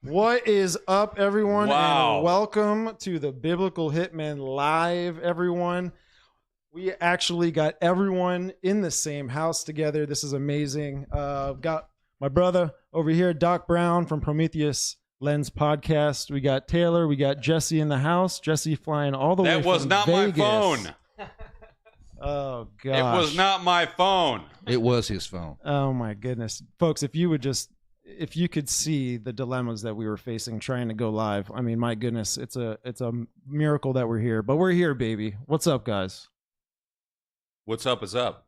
What is up, everyone? Wow. And welcome to the Biblical Hitman Live, everyone. We actually got everyone in the same house together. This is amazing. Got my brother over here, Doc Brown from Prometheus Lens Podcast. We got Taylor. We got Jesse in the house. Jesse flying all the way from Vegas. That was not my phone. Oh, gosh. It was not my phone. It was his phone. Oh, my goodness. Folks, if you could see the dilemmas that we were facing trying to go live, I mean, my goodness, it's a miracle that we're here. But we're here, baby. What's up, guys? What's up is up.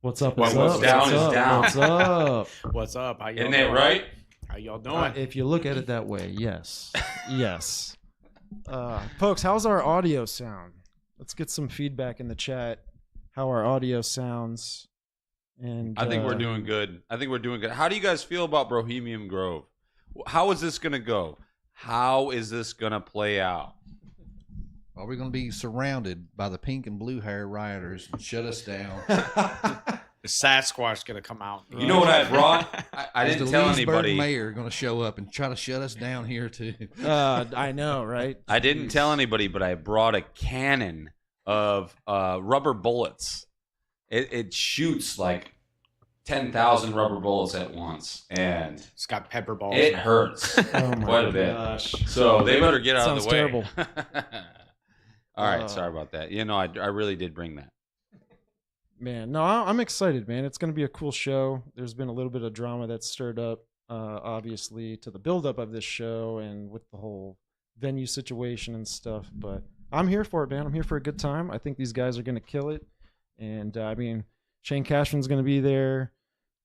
What's up? What's down is down. What's up? What's up? How y'all Isn't doing? it right? How y'all doing? If you look at it that way, yes. Yes. Folks, how's our audio sound? Let's get some feedback in the chat. How our audio sounds. And I think we're doing good. How do you guys feel about Brohemian Grove? How is this going to go? How is this going to play out? Are we going to be surrounded by the pink and blue hair rioters and shut us down? The Sasquatch's gonna come out. You know what I brought? I Is didn't the tell Leesburg anybody. mayor going to show up and try to shut us down here too? I know, right? I didn't tell anybody, but I brought a cannon of rubber bullets. It shoots like 10,000 rubber bullets at once, and It's got pepper balls. it hurts Oh my quite a bit. gosh. So they better get out of Sounds the way. terrible. All right, sorry about that. You know, I really did bring that. Man, no, I'm excited, man. It's going to be a cool show. There's been a little bit of drama that's stirred up, obviously, to the buildup of this show and with the whole venue situation and stuff. But I'm here for it, man. I'm here for a good time. I think these guys are going to kill it. And, I mean, Shane Cashman's going to be there.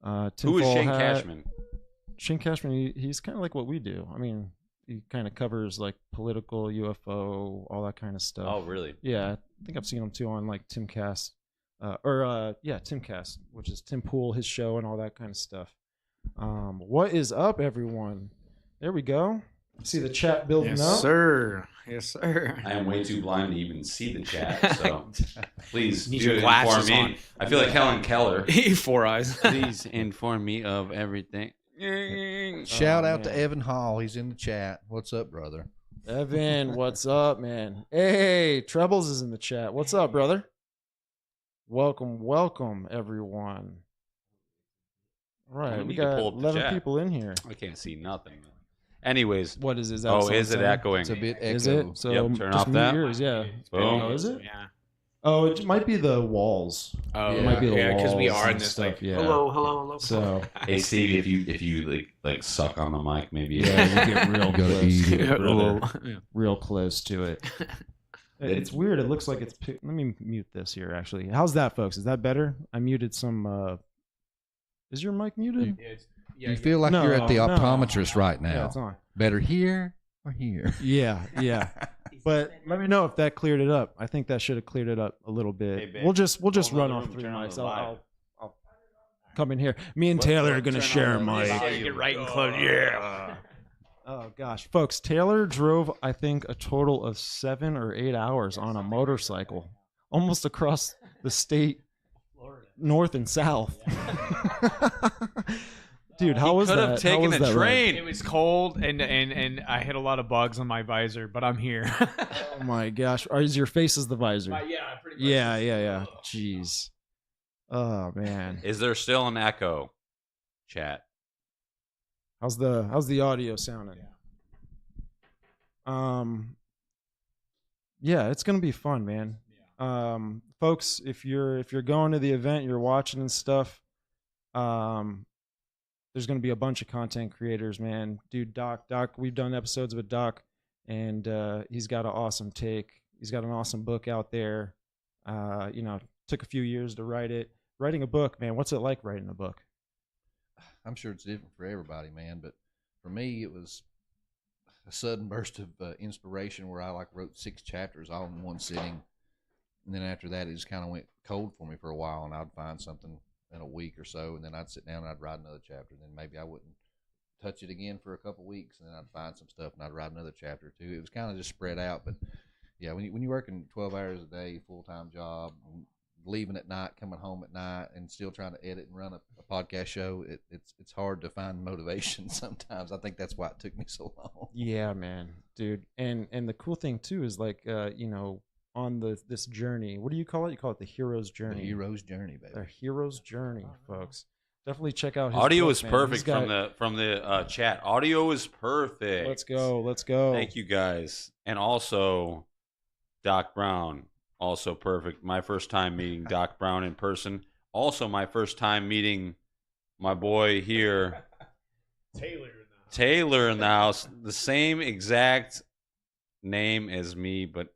Who is Shane Cashman? Shane Cashman, he's kind of like what we do. I mean, he kind of covers, like, political, UFO, all that kind of stuff. Oh, really? Yeah, I think I've seen him, too, on, like, Timcast. Timcast, which is Tim Pool, his show, and all that kind of stuff. What is up, everyone? There we go. See the chat building Yes, up. sir. Yes, sir. I am way too blind to even see the chat, so please Need do your inform glasses me. on. I feel like Helen Keller. 4 eyes. Please inform me of everything. Shout out man. to Evan Hall. He's in the chat. What's up, brother? Evan, what's up, man? Hey, Trebles is in the chat. What's up, brother? Welcome, everyone. All right, need we to got pull up the 11 chat. people in here. I can't see nothing. Anyways, What is that? oh, is it echoing? It's a bit echo. Is it? So Yep, turn just off mute that. yours, yeah. Boom. Oh, is it? Yeah. Oh, it might be the walls. Oh, Yeah. It might be the yeah, because we walls are in and this stuff, like, yeah. hello. So Hey Steve, if you like suck on the mic, maybe. yeah, you get real Gotta close. eat it. brother. Real close to it. It's weird. It looks like it's. Let me mute this here. Actually, how's that, folks? Is that better? I muted some. Is your mic muted? You feel like No, you're at the no. optometrist right Yeah, now. it's on. Better here or here? Yeah. But let me know if that cleared it up. I think that should have cleared it up a little bit. Hey, babe. We'll just Go in the run other off room, 3 turn on mics. the live. I'll come in here. Me and Taylor are gonna share a mic. Get right and close. Yeah. Oh gosh, folks! Taylor drove, I think, a total of 7 or 8 hours on a motorcycle, almost across the state, north and south. Dude, how was Could that? have taken How was a that ride? train. It was cold and I hit a lot of bugs on my visor, but I'm here. Oh my gosh, is your face is the visor? yeah, pretty much. Yeah. Jeez. Oh man, Is there still an echo? Chat. how's the audio sounding? Yeah, it's gonna be fun, man. Folks, if you're going to the event, you're watching and stuff. There's gonna be a bunch of content creators, man. Dude, Doc, we've done episodes with Doc, and he's got an awesome take. He's got an awesome book out there. Took a few years to write it. Writing a book, man. What's it like writing a book? I'm sure it's different for everybody, man. But for me, it was a sudden burst of inspiration where I wrote 6 chapters all in one sitting, and then after that, it just kind of went cold for me for a while, and I'd find something in a week or so, and then I'd sit down and I'd write another chapter, and then maybe I wouldn't touch it again for a couple weeks, and then I'd find some stuff and I'd write another chapter too. It was kind of just spread out, but yeah, when you're working 12 hours a day, full-time job, leaving at night, coming home at night, and still trying to edit and run a podcast show, it's hard to find motivation sometimes. I think that's why it took me so long. Yeah, man, dude. And the cool thing too is like on this journey. What do you call it? You call it the hero's The journey. hero's journey, baby. The hero's journey, folks. Definitely check out his Audio book, is man. perfect He's got- from the chat. Audio is perfect. Let's go. Let's go. Thank you guys. And also Doc Brown, also perfect. My first time meeting Doc Brown in person. Also my first time meeting my boy here, Taylor in the house. The same exact name as me, but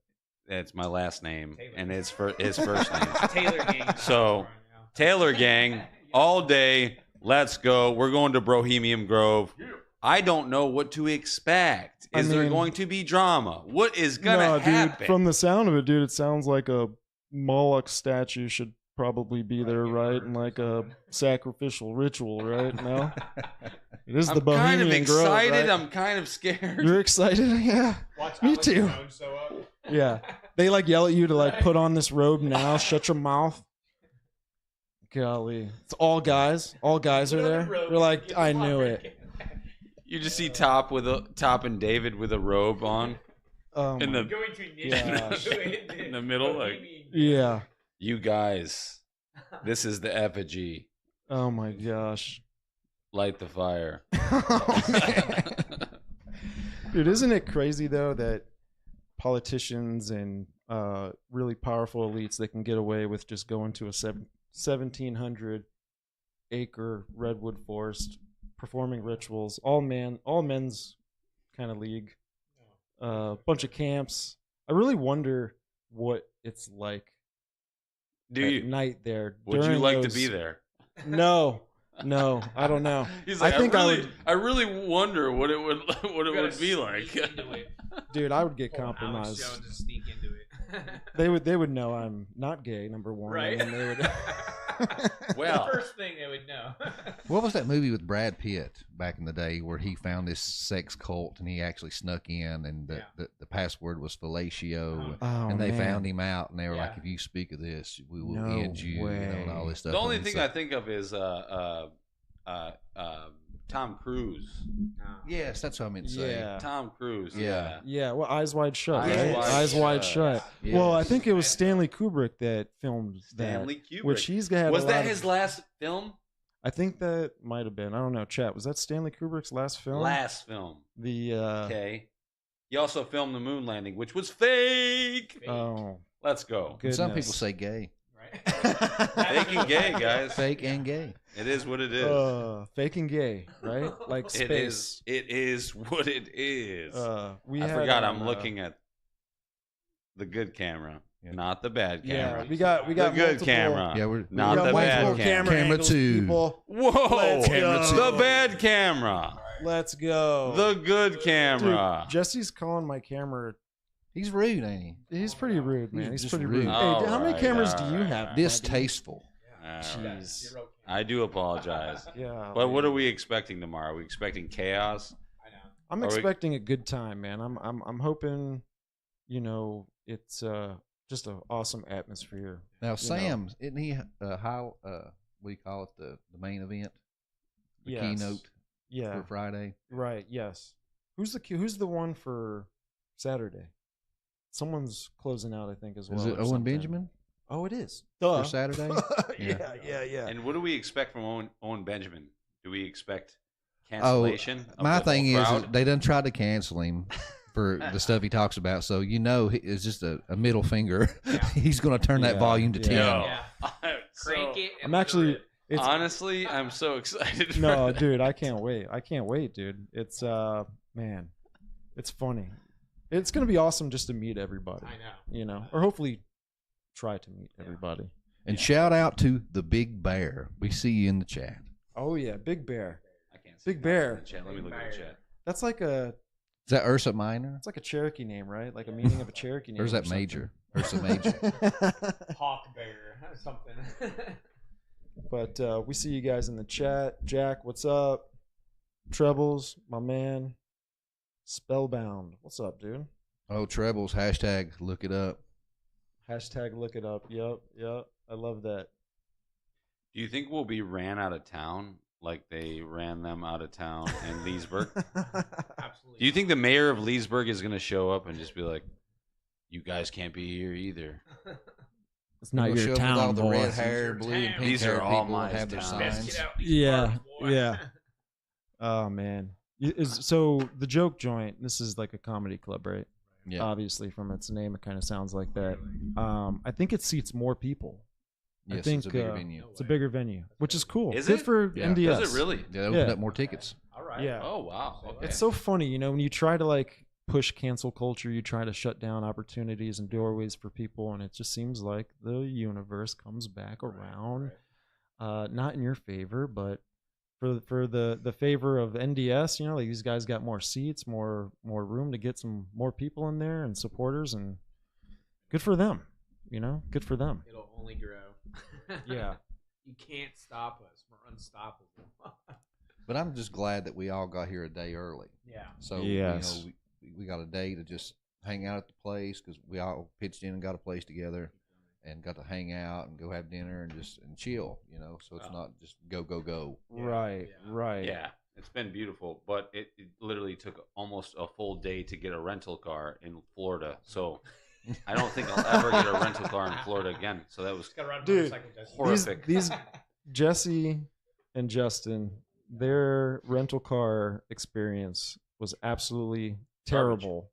it's my last name, and it's for his first name. Taylor gang. So, Taylor gang, all day. Let's go. We're going to Brohemian Grove. I don't know what to expect. I Is there mean- going to be drama? What is gonna happen? dude. From the sound of it, dude, it sounds like a Moloch statue should probably be there, right? And like a sacrificial ritual, right? No, it is the I'm Bohemian kind of Grove, excited. right? I'm kind of scared. You're excited? Yeah. Me too. Yeah. They like yell at you to like put on this robe now. Shut your mouth. Golly, it's all guys. All guys are there. You're like, I knew it. You just see Top and David with a robe on in the Going to Gosh. in the middle, like Yeah. you guys. This is the effigy. Oh my gosh. Light the fire. Oh, man. Dude, isn't it crazy though that politicians and really powerful elites that can get away with just going to a 1,700 acre redwood forest, performing rituals, all men's kind of league, bunch of camps. I really wonder what it's like Do at you? night there. Would you during like to those- be there? No, I don't know. He's like, I think I really wonder what it would be like. Dude, I would get compromised. To sneak into it. They would know I'm not gay, number one. Right. And they would Well, First thing they would know. What was that movie with Brad Pitt back in the day where he found this sex cult and he actually snuck in and the password was fellatio Oh, and they man. found him out and they were Yeah. like, if you speak of this, we will No end you, and all this stuff. the only And thing so- I think of is Tom Cruise. Yes, that's what I meant to say. Yeah. Tom Cruise. Yeah. Yeah, well, Eyes Wide Shut, Eyes right? Wide Eyes Wide Shut. Shut. Yes. Well, I think it was Stanley Kubrick that filmed Stanley that, Kubrick. which he's got. Was a that lot his of, last film? I think that might have been. I don't know. Chat. Was that Stanley Kubrick's last film? Last film. The Okay. He also filmed the moon landing, which was fake. oh, Let's go. And some goodness. people say gay. Fake and gay, guys. Fake and gay. It is what it is. fake and gay, right? Like It space. is. It is what it is. We I had forgot. on, I'm looking at the good camera, Yeah. not the bad camera. Yeah, we got the good multiple- camera. Yeah, we're Not we got the bad multiple camera. Camera angles, two. people. Whoa! Let's go. The bad camera. Let's go. The good camera. Dude, Jesse's calling my camera. He's rude, ain't he? He's pretty rude, man. He's just pretty rude. rude. All Hey, how many right, cameras all do you right. have? buddy? Distasteful. All right. Jeez. I do apologize. Yeah. But what man. are we expecting tomorrow? Are we expecting chaos? I'm are we- expecting a good time, man. I'm hoping, it's just an awesome atmosphere. Now, know. Sam, isn't he what do you call it, the main event? The Yes. keynote Yeah. for Friday? Right. Yes. Who's the one for Saturday? Someone's closing out, I think, as well. Is it or Owen something. Benjamin Oh, it is. for Saturday? yeah. And what do we expect from Owen Benjamin? Do we expect Oh, cancellation? of my the thing whole is crowd? they done tried to cancel him for the stuff he talks about. So it's just a middle finger. He's going to turn that Yeah, volume to 10. yeah. Crank it. I'm actually. It's Honestly, I'm so excited. for no, that. dude. I can't wait, dude. It's man, it's funny. It's gonna be awesome just to meet everybody. I know. Or hopefully try to meet everybody. And shout out to the Big Bear. We see you in the chat. Oh yeah, Big Bear. I can't see Big nothing Bear. in the chat. Let me look at the chat. That's like a Is that Ursa Minor? it's like a Cherokee name, right? Like a meaning of a Cherokee name. Or is that something. Major? Ursa Major. Hawk bear or something. But we see you guys in the chat. Jack, what's up? Trebles, my man. Spellbound, what's up, dude? Oh, Trebles, hashtag look it up. Hashtag look it up. Yep. I love that. Do you think we'll be ran out of town like they ran them out of town in Leesburg? Absolutely. Do you think the mayor of Leesburg is going to show up and just be like, "You guys can't be here either"? It's not We'll show your up with all town, the boy. red hair, blue and pink These are hair all people my have their towns. Best signs. get out these Yeah, parts, boy. yeah. Oh man. So the joke joint. This is like a comedy club, right? Yeah. Obviously, from its name, it kind of sounds like that. I think it seats more people. Yes, I think it's a bigger venue. It's a bigger venue, which is cool. Is Good it? for Yeah. NDS. Does it really? Yeah, they opened up more tickets. All right. Yeah. Oh wow. Okay. It's so funny, you know, when you try to like push cancel culture, you try to shut down opportunities and doorways for people, and it just seems like the universe comes back around, not in your favor, but for the favor of NDS. You know, like these guys got more seats, more room to get some more people in there and supporters, and good for them. You know, good for them. It'll only grow. Yeah. You can't stop us. We're unstoppable. But I'm just glad that we all got here a day early. Yeah. So Yes. you know, we got a day to just hang out at the place because we all pitched in and got a place together and got to hang out and go have dinner and just chill. You know, so it's not just go go go. Right. Yeah. Right. Yeah, it's been beautiful, but it literally took almost a full day to get a rental car in Florida. So I don't think I'll ever get a rental car in Florida again. So that was Just gotta ride a Dude, motorcycle, Jesse. horrific. These Jesse and Justin, their rental car experience was absolutely terrible.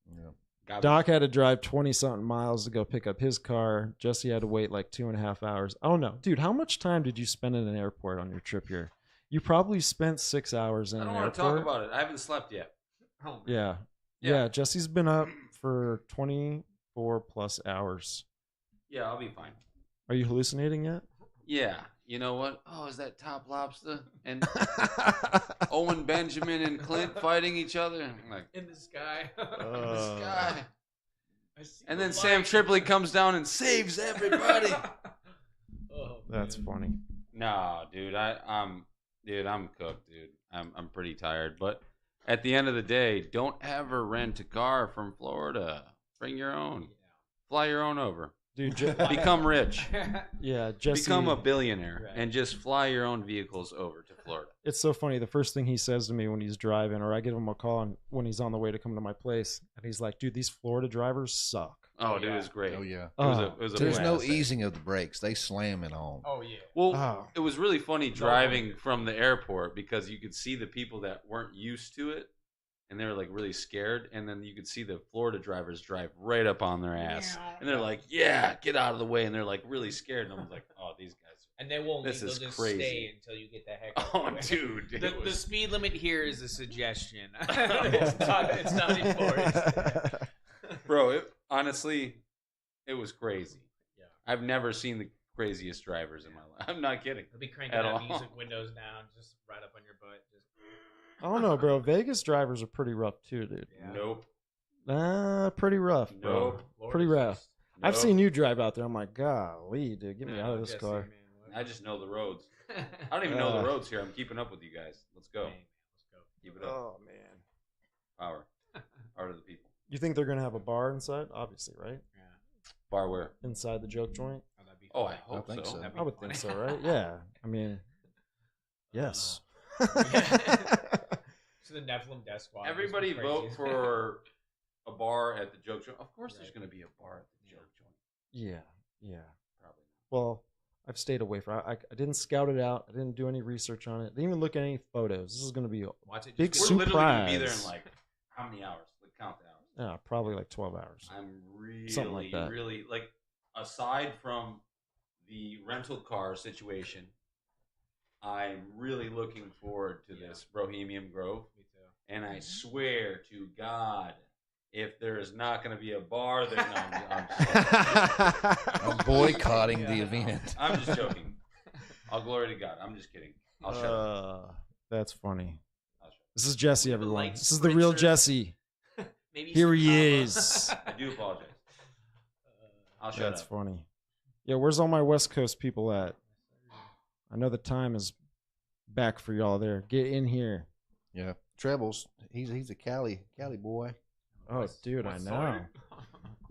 Yeah. garbage. Doc had to drive 20 something miles to go pick up his car. Jesse had to wait like 2.5 hours. I don't know. Dude, how much time did you spend in an airport on your trip here? You probably spent 6 hours in I an don't want airport. to talk about it. I haven't slept yet. Oh, man. Yeah. Yeah. Yeah. Jesse's been up for 24 plus hours. Yeah, I'll be fine. Are you hallucinating yet? Yeah, you know what? Oh, is that Top Lobster and Owen Benjamin and Clint fighting each other? I'm like, In the sky. this guy. I see And the then Sam light. Tripoli comes down and saves everybody. Oh, That's man. funny. No, dude, I'm cooked, dude. I'm pretty tired. But at the end of the day, don't ever rent a car from Florida. Bring your own. Fly your own over. Dude, Become rich. yeah, Jesse. Become a billionaire Right. and just fly your own vehicles over to Florida. It's so funny. The first thing he says to me when he's driving, or I give him a call when he's on the way to come to my place, and he's like, "Dude, these Florida drivers suck." Oh, dude, yeah. it was great. Oh yeah. It was a There's no blast. easing of the brakes. They slam it on. Oh, yeah. Well, Oh. it was really funny driving from the airport because you could see the people that weren't used to it and they were like really scared. And then you could see the Florida drivers drive right up on their ass. And they're like, yeah, get out of the way. And they're like really scared. And I was like, oh, these guys. And they won't This leave. is They'll just crazy. stay until you get the heck out Oh, of the way. dude. The, it the was- speed limit here is a suggestion. it's not enforced. Bro, honestly, it was crazy. Yeah. I've never seen the craziest drivers in my life. I'm not kidding. They'll be cranking At that all. music windows down, just right up on your butt. Just I don't know, bro. Vegas drivers are pretty rough too, dude. yeah. Nope. Pretty rough, bro. Nope. Lord Pretty is rough. just- I've Nope. seen you drive out there. I'm like, golly, dude, get me No, out of this Jesse, car. man, what- I just know the roads. I don't even know the roads here. I'm keeping up with you guys. Let's go. Man, let's go. Keep it up. Oh man. Power. Power to the people. You think they're gonna have a bar inside? Obviously, right? Yeah. Bar where? Inside the joke joint. Oh, that'd be Oh, fun. I hope think so. so. That'd be I would funny. think so, right? Yeah. I mean, yes. So the NephilimDeathSquad. Everybody was crazy. vote for a bar at the joke joint. Of course, there's Right. going to be a bar at the joke joint. Yeah. Yeah. Probably Well, I've stayed away from. I didn't scout it out. I didn't do any research on it. Didn't even look at any photos. This is gonna be Watch it. Big just not. work. We're literally going to be there in surprise. like how many hours? Like count the hours. probably like 12 hours. I'm really, Something like that. really like aside from the rental car situation, I'm really looking forward to Yeah. this Brohemian Grove. Me too. And I swear to God, if there is not going to be a bar there, no, I'm boycotting the Yeah. event. I'm just joking. All glory to God. I'm just kidding. I'll shut up. That's funny. I'll shut This is Jesse, The everyone. light This is the real spritzer. Jesse. Maybe Here some he kava. is. up. I do apologize. I'll shut That's up. funny. Yeah, where's all my West Coast people at? I know the time is back for y'all there. Get in here. Yeah, Trebles. He's a Cali boy. Oh, dude, I What's know. sorry?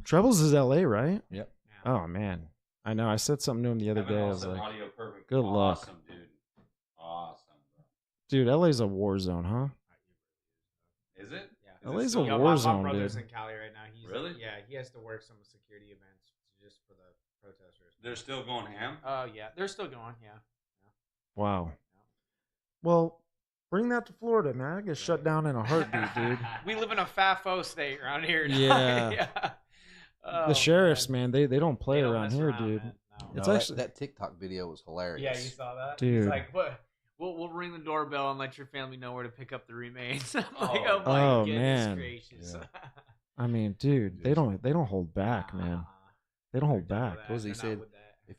Trebles is LA, right? Yep. Oh man, I know. I said something to him the other Haven't day. I all was said like, audio perfect Good luck. Awesome, dude. Awesome, bro. Dude, LA's a war zone, huh? Is it? Yeah. Is it LA's a still- war my zone, brother's dude. in Cali right now. He's Really? Yeah, he has to work some security events just for the protesters. They're still going ham? Yeah, they're still going. Yeah. Wow. Well, bring that to Florida, man. I get shut down in a heartbeat, dude. We live in a FAFO state around here. Yeah. yeah. The sheriffs, man, they don't play They don't around mess here, around, dude. man. No. It's No, actually- that TikTok video was hilarious. Yeah, you saw that, Dude. It's like, what? We'll ring the doorbell and let your family know where to pick up the remains. I'm like, Oh. oh my Oh, goodness man. gracious. Yeah. I mean, dude, they don't hold back, man. They don't hold back. What was he said?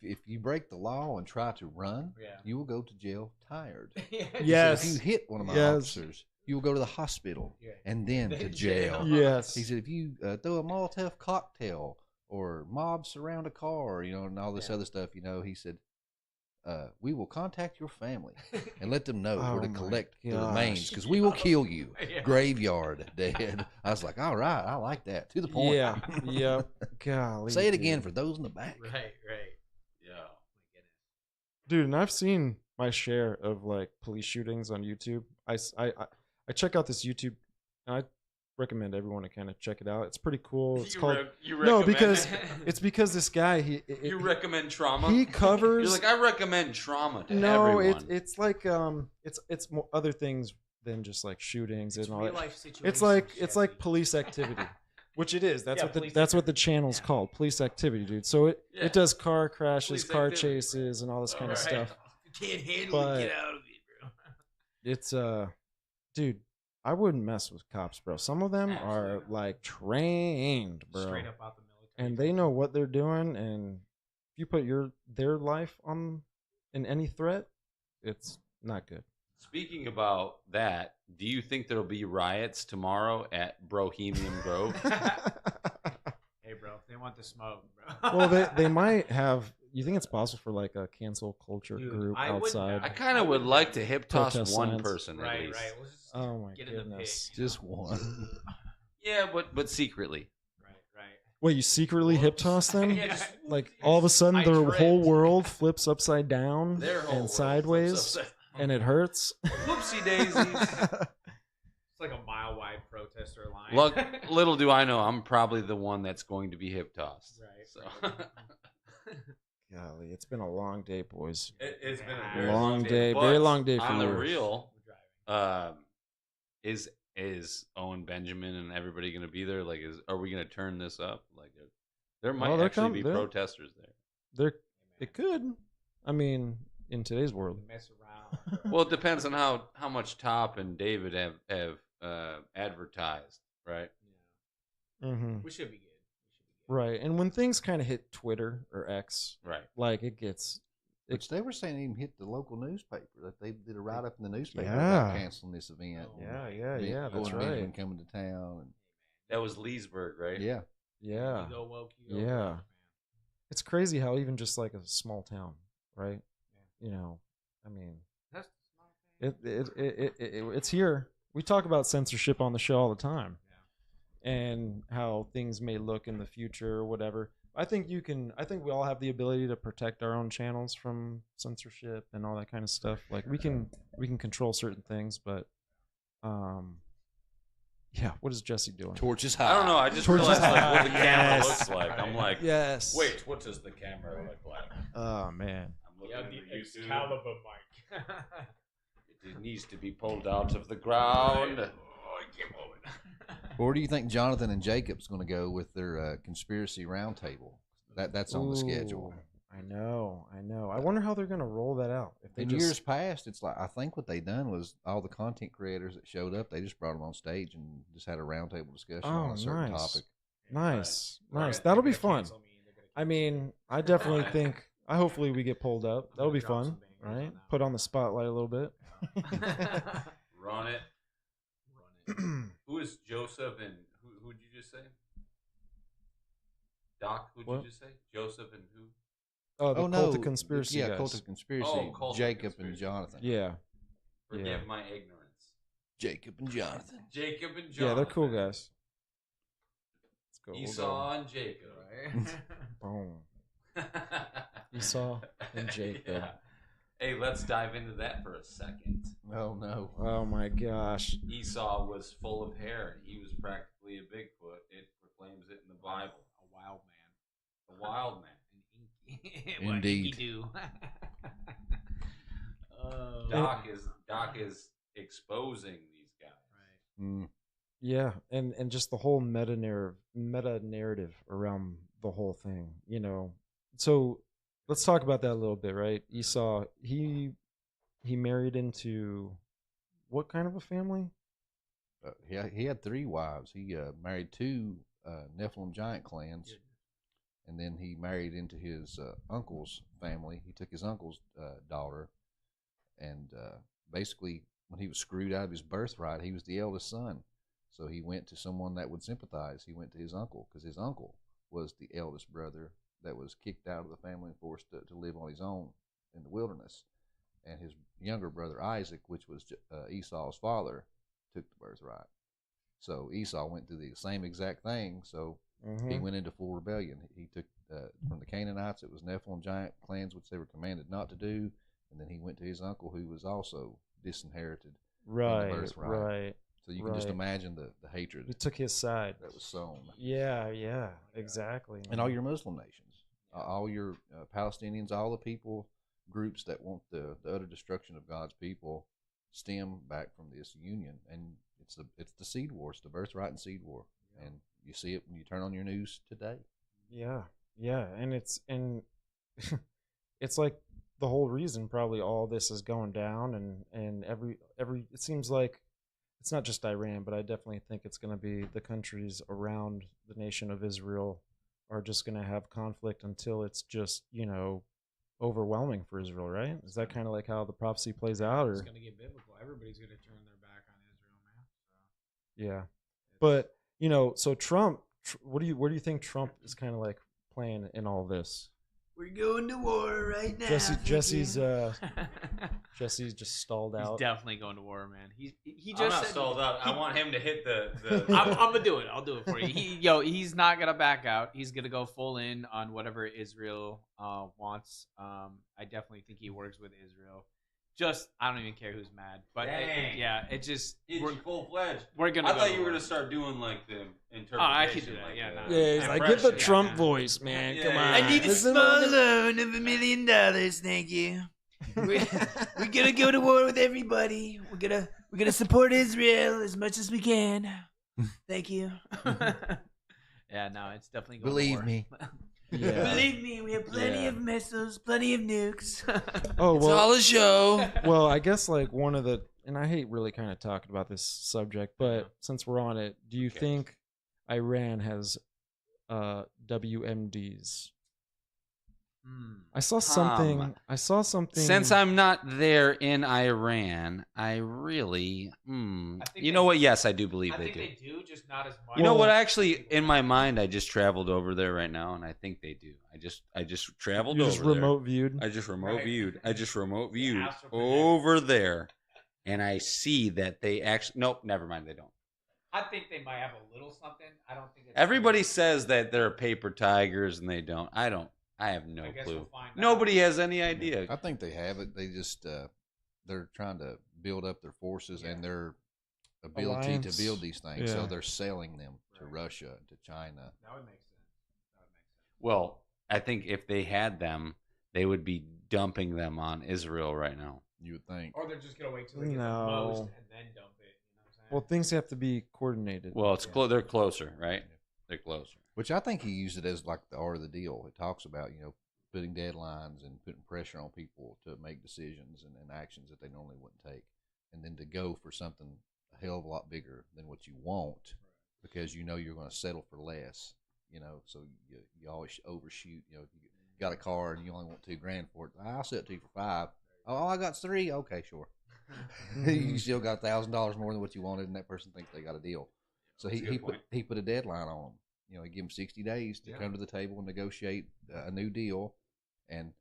If you break the law and try to run, Yeah. you will go to jail tired. He said, Yes. if you hit one of my Yes. officers, you will go to the hospital Yeah. and then to Then jail. jail. Yes. He said, if you throw a Molotov cocktail or mob surround a car, and all this Yeah. other stuff, he said, we will contact your family and let them know Oh where to my collect the gosh. remains because we will kill you. Yeah. Graveyard dead. I was like, all right, I like that. To the point. Yeah. Yep. Golly. Say it again dude. for those in the back. Right. Yeah. Oh my goodness. Dude, and I've seen my share of like police shootings on YouTube. I check out this YouTube, and I recommend everyone to kind of check it out. It's pretty cool. It's called You No, recommend- because it's because this guy you recommend trauma. he covers. You're like, I recommend trauma to no, everyone. it's like it's more other things than just like shootings It's and all real that. life situations. It's like Jesse. police activity, which it is. That's Yeah, what the police that's what the activity. channel's Yeah. called, police activity, dude. So Yeah. it does car crashes, Police car activity. chases, and all this kind of Alright. stuff. If you can't handle But- it, get out of it, bro. It's dude, I wouldn't mess with cops, bro. Some of them are Absolutely. like trained, bro, Straight up out the military. and they know what they're doing. And if you put their life in any threat, it's not good. Speaking about that, do you think there'll be riots tomorrow at Brohemian Grove? Hey, bro, if they want the smoke, bro. Well, they might have. You think it's possible for like a cancel culture Dude, group I wouldn't- outside? I kind of would like to hip toss Protest one signs. person at Right. least. We'll just Oh my get in the goodness! pit, you know? Just one. Yeah, but secretly. Right. Wait, you secretly hip Whoops. toss them? Yeah, just- Like all of a sudden, I the tripped. whole world flips upside down Their whole and world sideways, flips and it hurts. Whoopsie daisies. It's like a mile wide protester line. Look, little do I know, I'm probably the one that's going to be hip tossed. Right. So Golly, it's been a long day, boys. it's been a Very very long day, very but long day for on the you. real, We're driving. is Owen Benjamin and everybody going to be there? Like, are we going to turn this up? Like, there might they're actually be they're- protesters there. It could. I mean, in today's world. Mess around. Well, it depends on how much Top and David have advertised, right? Mm-hmm. We should be good. Right, and when things kind of hit Twitter or X, Right. like it gets. Which they were saying even hit the local newspaper, that they did a write up in the newspaper Yeah. about canceling this event. Oh, Yeah, that's Gordon right. Benjamin coming to town. That was Leesburg, right? And, yeah. Yeah, You go woke, you go Yeah. woke, man. it's crazy how even just like a small town, right? You know, I mean, That's the small thing. it's here. We talk about censorship on the show all the time, and how things may look in the future or whatever. I think we all have the ability to protect our own channels from censorship and all that kind of stuff. Like we can control certain things, but yeah. What is Jesse doing? Torch is high. I don't know. I just Torch is realized like, what the high. camera Yes. looks like. I'm like, Yes. wait, what does the camera look like? Oh man. I'm looking Yeah, at the the YouTube. Excalibur mic. It needs to be pulled out of the ground. Oh, I can't move it. Where do you think Jonathan and Jacob's going to go with their conspiracy roundtable? That's on the schedule. Ooh, I know. I wonder how they're gonna roll that out. If they In just years past, it's like I think what they done was all the content creators that showed up, they just brought them on stage and just had a roundtable discussion on Oh, a certain nice. topic. nice, Right. nice. Right. That'll be They're fun. gonna cancel me, they're gonna I cancel me. mean, I definitely think. Hopefully we get pulled up. That'll be Drop fun, some bangers on right? that Put on the spotlight a little bit. Run it. Who is Joseph and who did you just say? Doc, who'd What? you just say? Joseph and who? Oh, the Oh cult no, of conspiracy Yeah, guys. cult of conspiracy. Oh, Cult of Jacob Conspiracy. and Jonathan. Yeah, Forgive Yeah. my ignorance. Jacob and Jonathan. Jacob and John. yeah, they're cool guys. Let's go. we'll go. Esau and Jacob. Boom. Esau and Jacob. Yeah. Hey, let's dive into that for a second. Oh no. Oh my gosh. Esau was full of hair. He was practically a Bigfoot. It proclaims it in the Bible. A wild man. A wild man. An inky. Indeed. What inky do? Doc is exposing these guys. Right. Mm. Yeah, and just the whole meta narrative around the whole thing, you know. So let's talk about that a little bit, right? Esau, he married into what kind of a family? He had 3 wives. He married 2 Nephilim giant clans, and then he married into his uncle's family. He took his uncle's daughter, and basically, when he was screwed out of his birthright, he was the eldest son. So he went to someone that would sympathize. He went to his uncle because his uncle was the eldest brother that was kicked out of the family and forced to live on his own in the wilderness. And his younger brother Isaac, which was Esau's father, took the birthright. So Esau went through the same exact thing. So he went into full rebellion. He took from the Canaanites, it was Nephilim giant clans, which they were commanded not to do. And then he went to his uncle, who was also disinherited from the birthright. Right. So you can just imagine the hatred He took his side. that was sown. Yeah, exactly. And all your Muslim nations, all your Palestinians, all the people groups that want the utter destruction of God's people stem back from this union. And it's the seed war. It's the birthright and seed war. And you see it when you turn on your news today. Yeah, and it's it's like the whole reason probably all this is going down, and every it seems like it's not just Iran, but I definitely think it's going to be the countries around the nation of Israel are just going to have conflict until it's just, you know, overwhelming for Israel, right? Is that kind of like how the prophecy plays out? It's Or going to get biblical. Everybody's going to turn their back on Israel, man. So yeah, but you know, so Trump, where do you think Trump is kind of like playing in all this? we're going to war right now. Jesse's just stalled He's out. definitely going to war, man. He just I'm not said, stalled out. I want him to hit the I'm gonna do it. I'll do it for you. He's not gonna back out. He's gonna go full in on whatever Israel wants. I definitely think he works with Israel. Just I don't even care who's mad, but it just We're full-fledged. we're gonna. I go thought to you were war. going to start doing like the interpretation. I could do that, yeah, no. Yeah, he's like, get the impression. Trump voice, man. Yeah, Come yeah. on. I need a Listen small to the- loan of $1 million, thank you. We're gonna go to war with everybody. We're gonna support Israel as much as we can. Thank you. Yeah, no, it's definitely going Believe to war. me. Yeah. Believe me, we have plenty Yeah. of missiles, plenty of nukes. Oh, it's well- all a show. Well, I guess like one of the, and I hate really kind of talking about this subject, but since we're on it, do you think Iran has WMDs? I saw something. Since I'm not there in Iran, I really, think you they- know what? Yes, I do believe I they think do. they do, just not as much. You know what? Actually, in my mind, I just traveled over there right now, and I think they do. I just traveled You over just there. remote viewed. I just remote Right. viewed. I just remote viewed astral projection. over there, and I see that they actually. Nope, never mind. They don't. I think they might have a little something. I don't think it's Everybody says that they're paper tigers, and they don't. I don't. I have no I guess clue. we'll find out. Nobody has any idea. I think they have it. They just they're trying to build up their forces and their ability Alliance. to build these things. So Yeah. they're selling them to Right. Russia, to China. That would make sense. Well, I think if they had them, they would be dumping them on Israel right now. You would think. Or they're just gonna wait till they get No. the most and then dump it. You know what I'm saying? Well, things have to be coordinated. Well, it's they're closer, right? They're closer. Which I think he used it as like the art of the deal. It talks about, putting deadlines and putting pressure on people to make decisions and actions that they normally wouldn't take. And then to go for something a hell of a lot bigger than what you want because you know you're going to settle for less. So you always overshoot. If you got a car and you only want $2,000 for it, I'll sell it to you for $5,000. Oh, I got 3. Okay, sure. You still got $1,000 more than what you wanted, and that person thinks they got a deal. So That's a good point. he put a deadline on them. He give them 60 days to come to the table and negotiate a new deal. And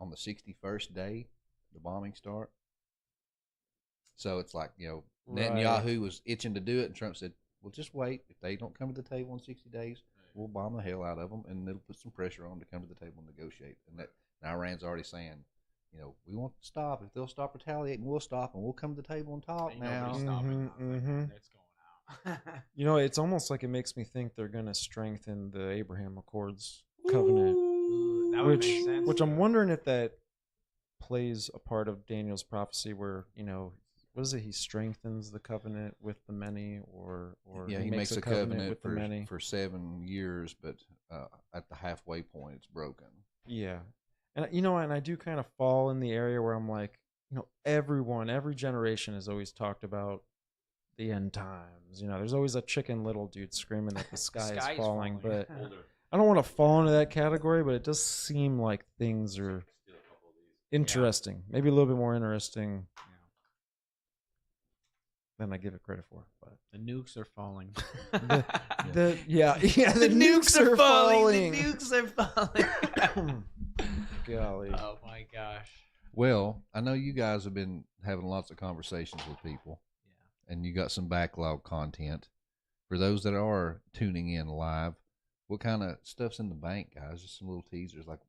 on the 61st day, the bombings start. So it's like, Netanyahu was itching to do it, and Trump said, well, just wait. If they don't come to the table in 60 days, we'll bomb the hell out of them, and it'll put some pressure on them to come to the table and negotiate. And Iran's already saying, we want to stop. If they'll stop retaliating, we'll stop, and we'll come to the table and talk Ain't now. nobody stopping Mhm, nothing. mhm. It's going out. It's almost like it makes me think they're going to strengthen the Abraham Accords covenant, Ooh, that would make sense. which I'm wondering if that plays a part of Daniel's prophecy where, what is it? He strengthens the covenant with the many, or He makes a covenant with the many. for 7 years, but at the halfway point, it's broken. Yeah. And and I do kind of fall in the area where I'm like, every generation has always talked about the end times. There's always a Chicken Little dude screaming that the sky is falling, but I don't want to fall into that category, but it does seem like things are interesting. Maybe a little bit more interesting than I give it credit for. But The nukes are falling. the nukes are falling. The nukes are falling. Golly. Oh my gosh. Well, I know you guys have been having lots of conversations with people, and you got some backlog content. For those that are tuning in live, what kind of stuff's in the bank, guys? Just some little teasers, like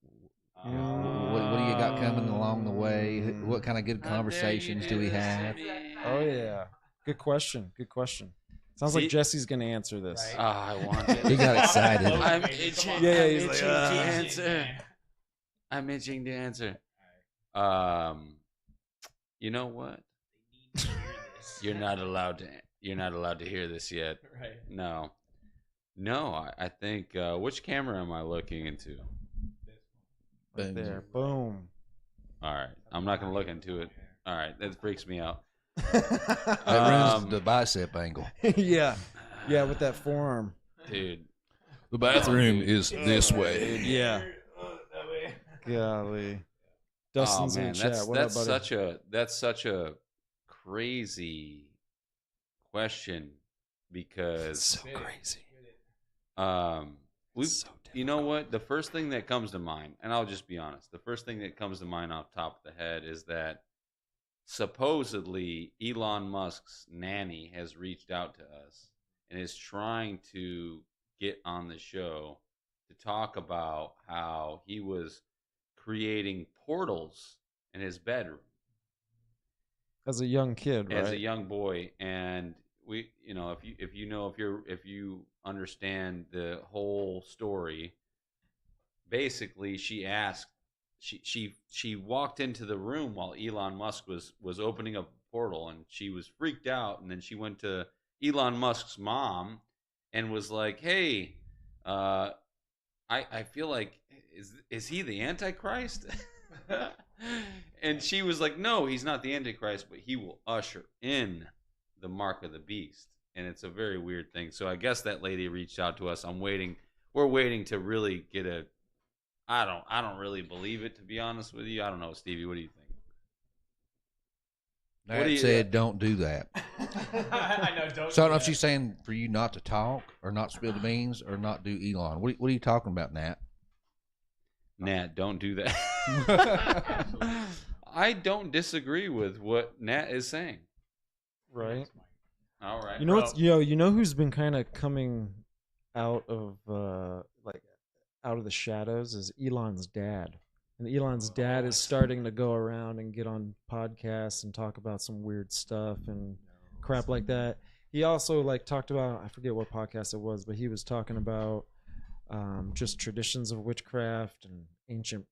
what do you got coming along the way? What kind of good conversations do we have? Oh yeah, good question. Sounds like Jesse's gonna answer this. Right. I want it. He got excited. I'm itching. Yeah, I'm he's like, itching to "Ah." answer. I'm itching to answer. You know what? You're not allowed to hear this yet. Right. No. I think. Which camera am I looking into? Right there, boom. All right, I'm not gonna look into it. All right, that freaks me out. That ruins the bicep angle. yeah, with that forearm. Dude. The bathroom is this way. Yeah. Golly. Dustin's in the chat. What up, buddy? That's such a crazy question because So crazy. You know what? The first thing that comes to mind, and I'll just be honest, the first thing that comes to mind off the top of the head is that supposedly Elon Musk's nanny has reached out to us and is trying to get on the show to talk about how he was creating portals in his bedroom As a young kid, right? as a young boy. And we, if you understand the whole story, basically she walked into the room while Elon Musk was opening up a portal, and she was freaked out, and then she went to Elon Musk's mom and was like, "Hey, I feel like is he the Antichrist?" And she was like, "No, he's not the Antichrist, but he will usher in the mark of the beast." And it's a very weird thing. So I guess that lady reached out to us. We're waiting to really get a. I don't really believe it, to be honest with you. I don't know, Stevie. What do you think? That said, don't do that. I know. Don't. So I don't know if she's saying for you not to talk or not spill the beans or not do Elon. What are you talking about, Nat? Nat, don't do that. I don't disagree with what Nat is saying. Right. All right. You know what's you know who's been kind of coming out of out of the shadows is Elon's dad. And Elon's dad is starting to go around and get on podcasts and talk about some weird stuff and crap like that. He also talked about, I forget what podcast it was, but he was talking about just traditions of witchcraft and ancient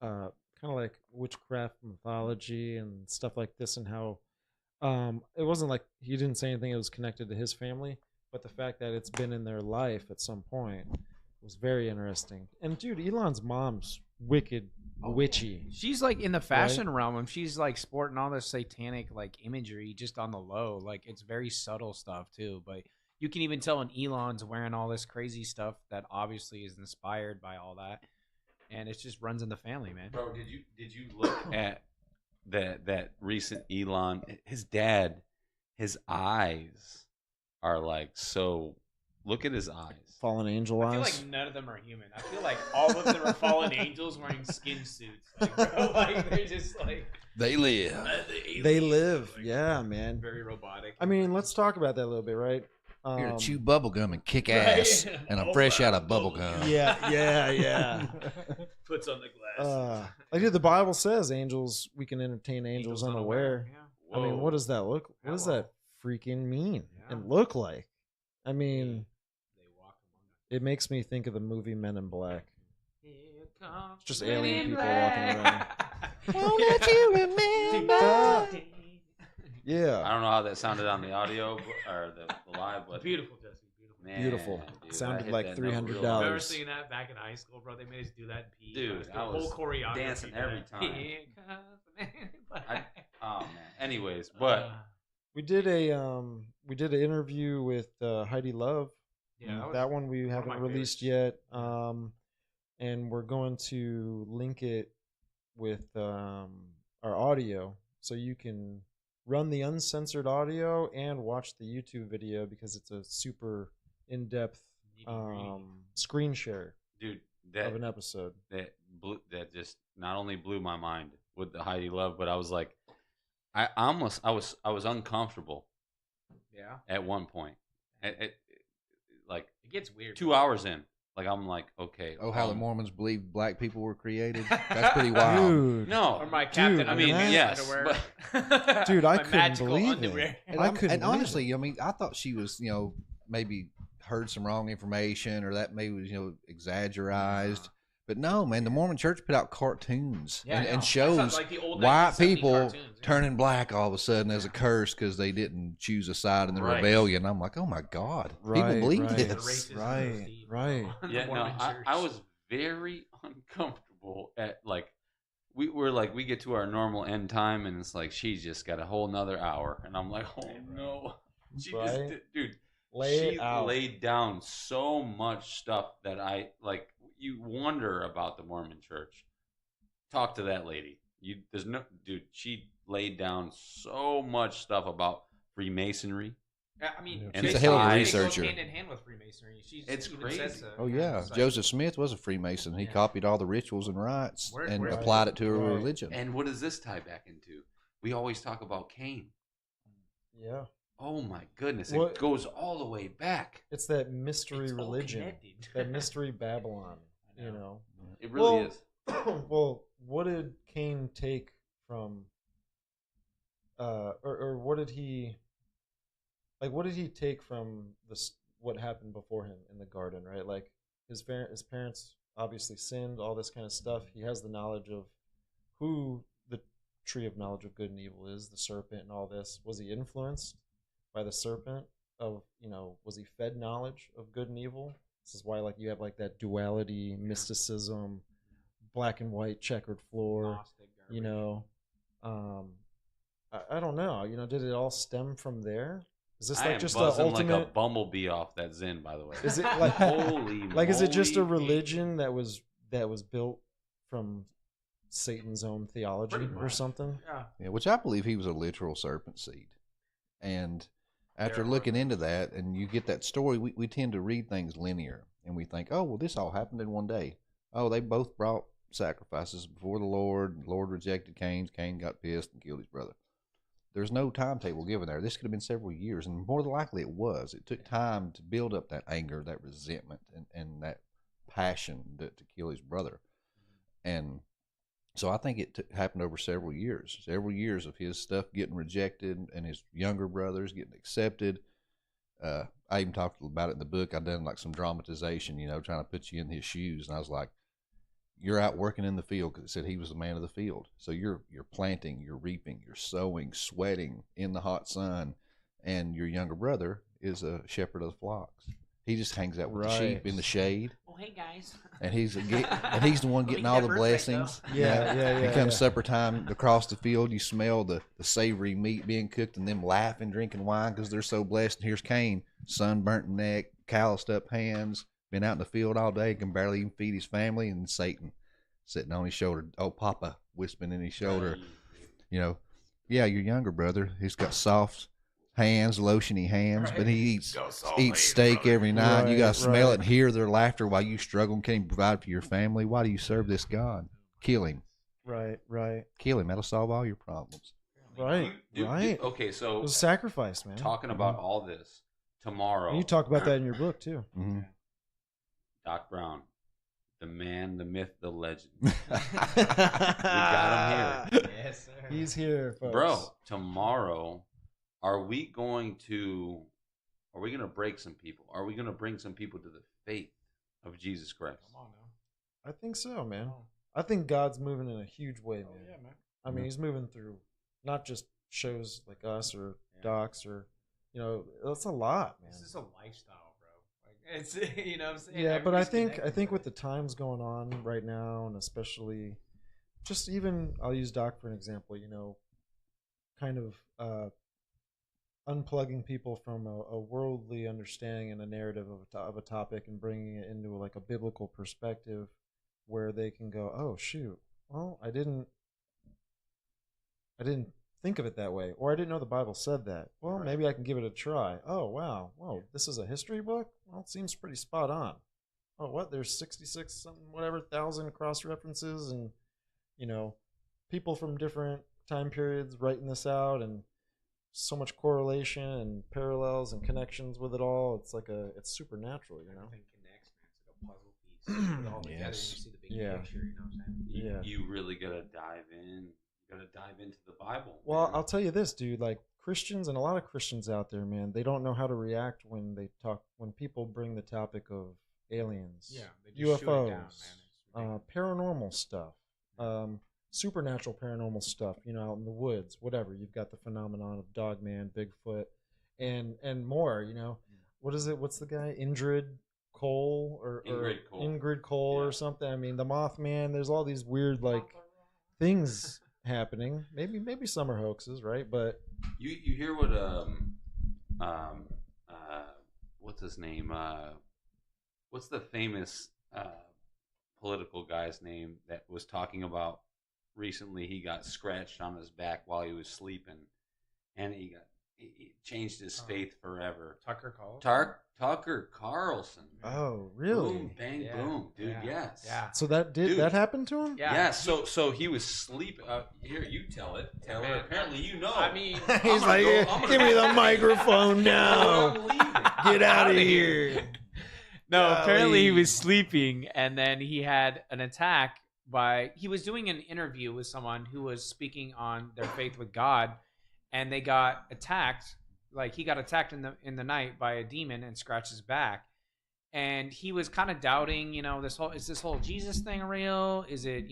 kind of like witchcraft mythology and stuff like this, and how it wasn't like he didn't say anything that was connected to his family, but the fact that it's been in their life at some point was very interesting. And dude, Elon's mom's wicked witchy. She's in the fashion realm, and she's sporting all this satanic imagery just on the low. It's very subtle stuff too, but you can even tell when Elon's wearing all this crazy stuff that obviously is inspired by all that, and it just runs in the family, man. Bro, did you look at that recent Elon? His dad, his eyes are so. Look at his eyes. Fallen angel eyes. I feel like none of them are human. I feel like all of them are fallen angels wearing skin suits. They're just They live. They live. Yeah, man. Very robotic. I mean, let's talk about that a little bit, right? Here to chew bubble gum and kick ass, and I'm fresh out of bubble gum. Yeah. Puts on the glasses. Like the Bible says, angels, we can entertain angels unaware. Yeah. I mean, what does that look? What does that freaking mean and look like? I mean, They walk among us. it makes me think of the movie Men in Black. Here comes It's just Men alien in people Black. walking around. Won't let you remember. Yeah, I don't know how that sounded on the audio or the live, but Beautiful, Jesse. Beautiful. man, Beautiful. dude, Sounded I hit like that note real $300. hard. Remember seeing that back in high school, bro? They made us do that in PE. Dude, The I was whole choreography. dancing every that. time. Here comes the Man in Black. Oh man. Anyways, but we did an interview with Heidi Love. yeah, That one we of haven't my released yet, and we're going to link it with our audio, so you can run the uncensored audio and watch the YouTube video because it's a super in-depth screen share dude, of an episode. that just not only blew my mind with the Heidi Love, but I was like, I was uncomfortable Yeah. at one point. Like It gets weird. 2 hours in, like I'm like, okay. Oh, how the Mormons believe black people were created? That's pretty wild. Dude, No, Or my Captain Dude, I mean, Underwear yes, underwear. Dude, I My couldn't magical believe it. underwear. And honestly, I mean, I thought she was, maybe heard some wrong information or that maybe was, exaggerated. But no, man, the Mormon Church put out cartoons Yeah, I know. and That shows sounds like the old white 1970 people cartoons, yeah. turning black all of a sudden as a curse because they didn't choose a side in the Right. rebellion. I'm like, oh my God, people Right, believe right. The this. racism Right, goes deep, right. bro. The Yeah, no, Mormon I Church. was very uncomfortable at we get to our normal end time and it's like she's just got a whole nother hour and I'm like, oh no, she just Right. did, dude. Lay she it out. laid down so much stuff that I like. You wonder about the Mormon Church. Talk to that lady. There's no dude. She laid down so much stuff about Freemasonry. I mean, And she's a hell of a it researcher. goes hand in hand with Freemasonry. It's even crazy. says so. Oh yeah, It's like- Joseph Smith was a Freemason. He Yeah. copied all the rituals and rites Where- and where's- applied it to a Right. religion. And what does this tie back into? We always talk about Cain. Yeah, Oh my goodness, What- it goes all the way back. it's that mystery It's all religion, connected. that mystery Babylon. I know. It really Well- is. Well, what did Cain take from, or what did he, what did he take from this? What happened before him in the garden, right? Like his parents obviously sinned, all this kind of stuff. He has the knowledge of who the tree of knowledge of good and evil is, the serpent, and all this. Was he influenced by the serpent? Was he fed knowledge of good and evil? This is why, you have that duality, mysticism, black and white checkered floor. Gnostic garbage. I don't know. Did it all stem from there? Is this I am just the buzzing ultimate? like a bumblebee off that Zen, by the way. Is it Holy is it just a moly. religion that was built from Satan's own theology Pretty or much. something? Yeah. Yeah, which I believe he was a literal serpent seed. And after looking into that, and you get that story, we tend to read things linear, and we think, oh, well, this all happened in one day. Oh, they both brought sacrifices before the Lord. The Lord rejected Cain's. Cain got pissed and killed his brother. There's no timetable given there. This could have been several years, and more than likely it was. It took time to build up that anger, that resentment, and that passion to kill his brother. And so I think it happened over several years of his stuff getting rejected and his younger brothers getting accepted. I even talked about it in the book. I done some dramatization, trying to put you in his shoes. And I was like, you're out working in the field, because it said he was the man of the field. So you're planting, you're reaping, you're sowing, sweating in the hot sun. And your younger brother is a shepherd of the flocks. He just hangs out with the sheep in the shade. Oh, hey guys. And he's the one getting all the blessings. Yeah. It comes supper time across the field. You smell the savory meat being cooked and them laughing, drinking wine because they're so blessed. And here's Cain, sunburnt neck, calloused up hands, been out in the field all day, can barely even feed his family. And Satan sitting on his shoulder, oh, Papa, whispering in his shoulder. Yeah, your younger brother, he's got soft hands, lotiony hands, but he eats steak every night. You got to smell it and hear their laughter while you struggle and can't even provide for your family. Why do you serve this God? Kill him. Right. Kill him. That'll solve all your problems. Right. Dude, right. okay, It so was a sacrifice, man. talking about all this, tomorrow. You talk about that in your book too. Mhm. Doc Brown, the man, the myth, the legend. We got him here. Yes, sir. He's here, folks. Bro, tomorrow, are we going to break some people? Are we going to bring some people to the faith of Jesus Christ? Come on now. I think so, man. I think God's moving in a huge way, man. Oh, yeah, man. I mean, he's moving through not just shows like us or docs or, that's a lot, man. This is a lifestyle, bro. Like, it's, you know what I'm saying? Yeah, but I Everybody's think connected, with the times going on right now, and especially just even, I'll use Doc for an example, kind of unplugging people from a worldly understanding and a narrative of a topic and bringing it into like a biblical perspective where they can go, oh shoot, well, I didn't think of it that way, or I didn't know the Bible said that. Well, maybe I can give it a try. Oh wow, whoa, this is a history book. Well, it seems pretty spot on. Oh, what? There's 66 something whatever thousand cross references, and people from different time periods writing this out, and so much correlation and parallels and connections with it all. It's like it's supernatural, Everything connects, man. It's like a puzzle piece. You put it all together and you see the big Yeah. picture, you know what I'm saying? You really got to dive in. You got to dive into the Bible. Well, man. I'll tell you this, dude. Like Christians and a lot of Christians out there, man, they don't know how to react when people bring the topic of aliens, Yeah, they just shoot it down, man. It's ridiculous. paranormal stuff, supernatural paranormal stuff. Out in the woods, whatever. You've got the phenomenon of Dogman, Bigfoot, and more. What is it? What's the guy? Ingrid Cole or Ingrid Cole Yeah. or something. I mean, the Mothman. There's all these weird things happening. Maybe some are hoaxes, right? But you hear what what's his name? What's the famous political guy's name that was talking about recently? He got scratched on his back while he was sleeping, and he changed his faith forever. Tucker Carlson. Tucker Carlson. Man. oh, really? Boom, bang, Yeah. boom, dude. Yeah. Yes. Yeah. So that happened to him? Yeah. Yeah. So he was sleeping. Here, you tell it, Taylor. Man, Apparently, you know. I mean, He's like, give me the microphone now. I'm leaving. Get out of here. No, apparently he Golly. was sleeping, and then he had an attack he was doing an interview with someone who was speaking on their faith with God, and they got attacked. Like he got attacked in the night by a demon and scratched his back, and he was kind of doubting, is this whole Jesus thing real? Is it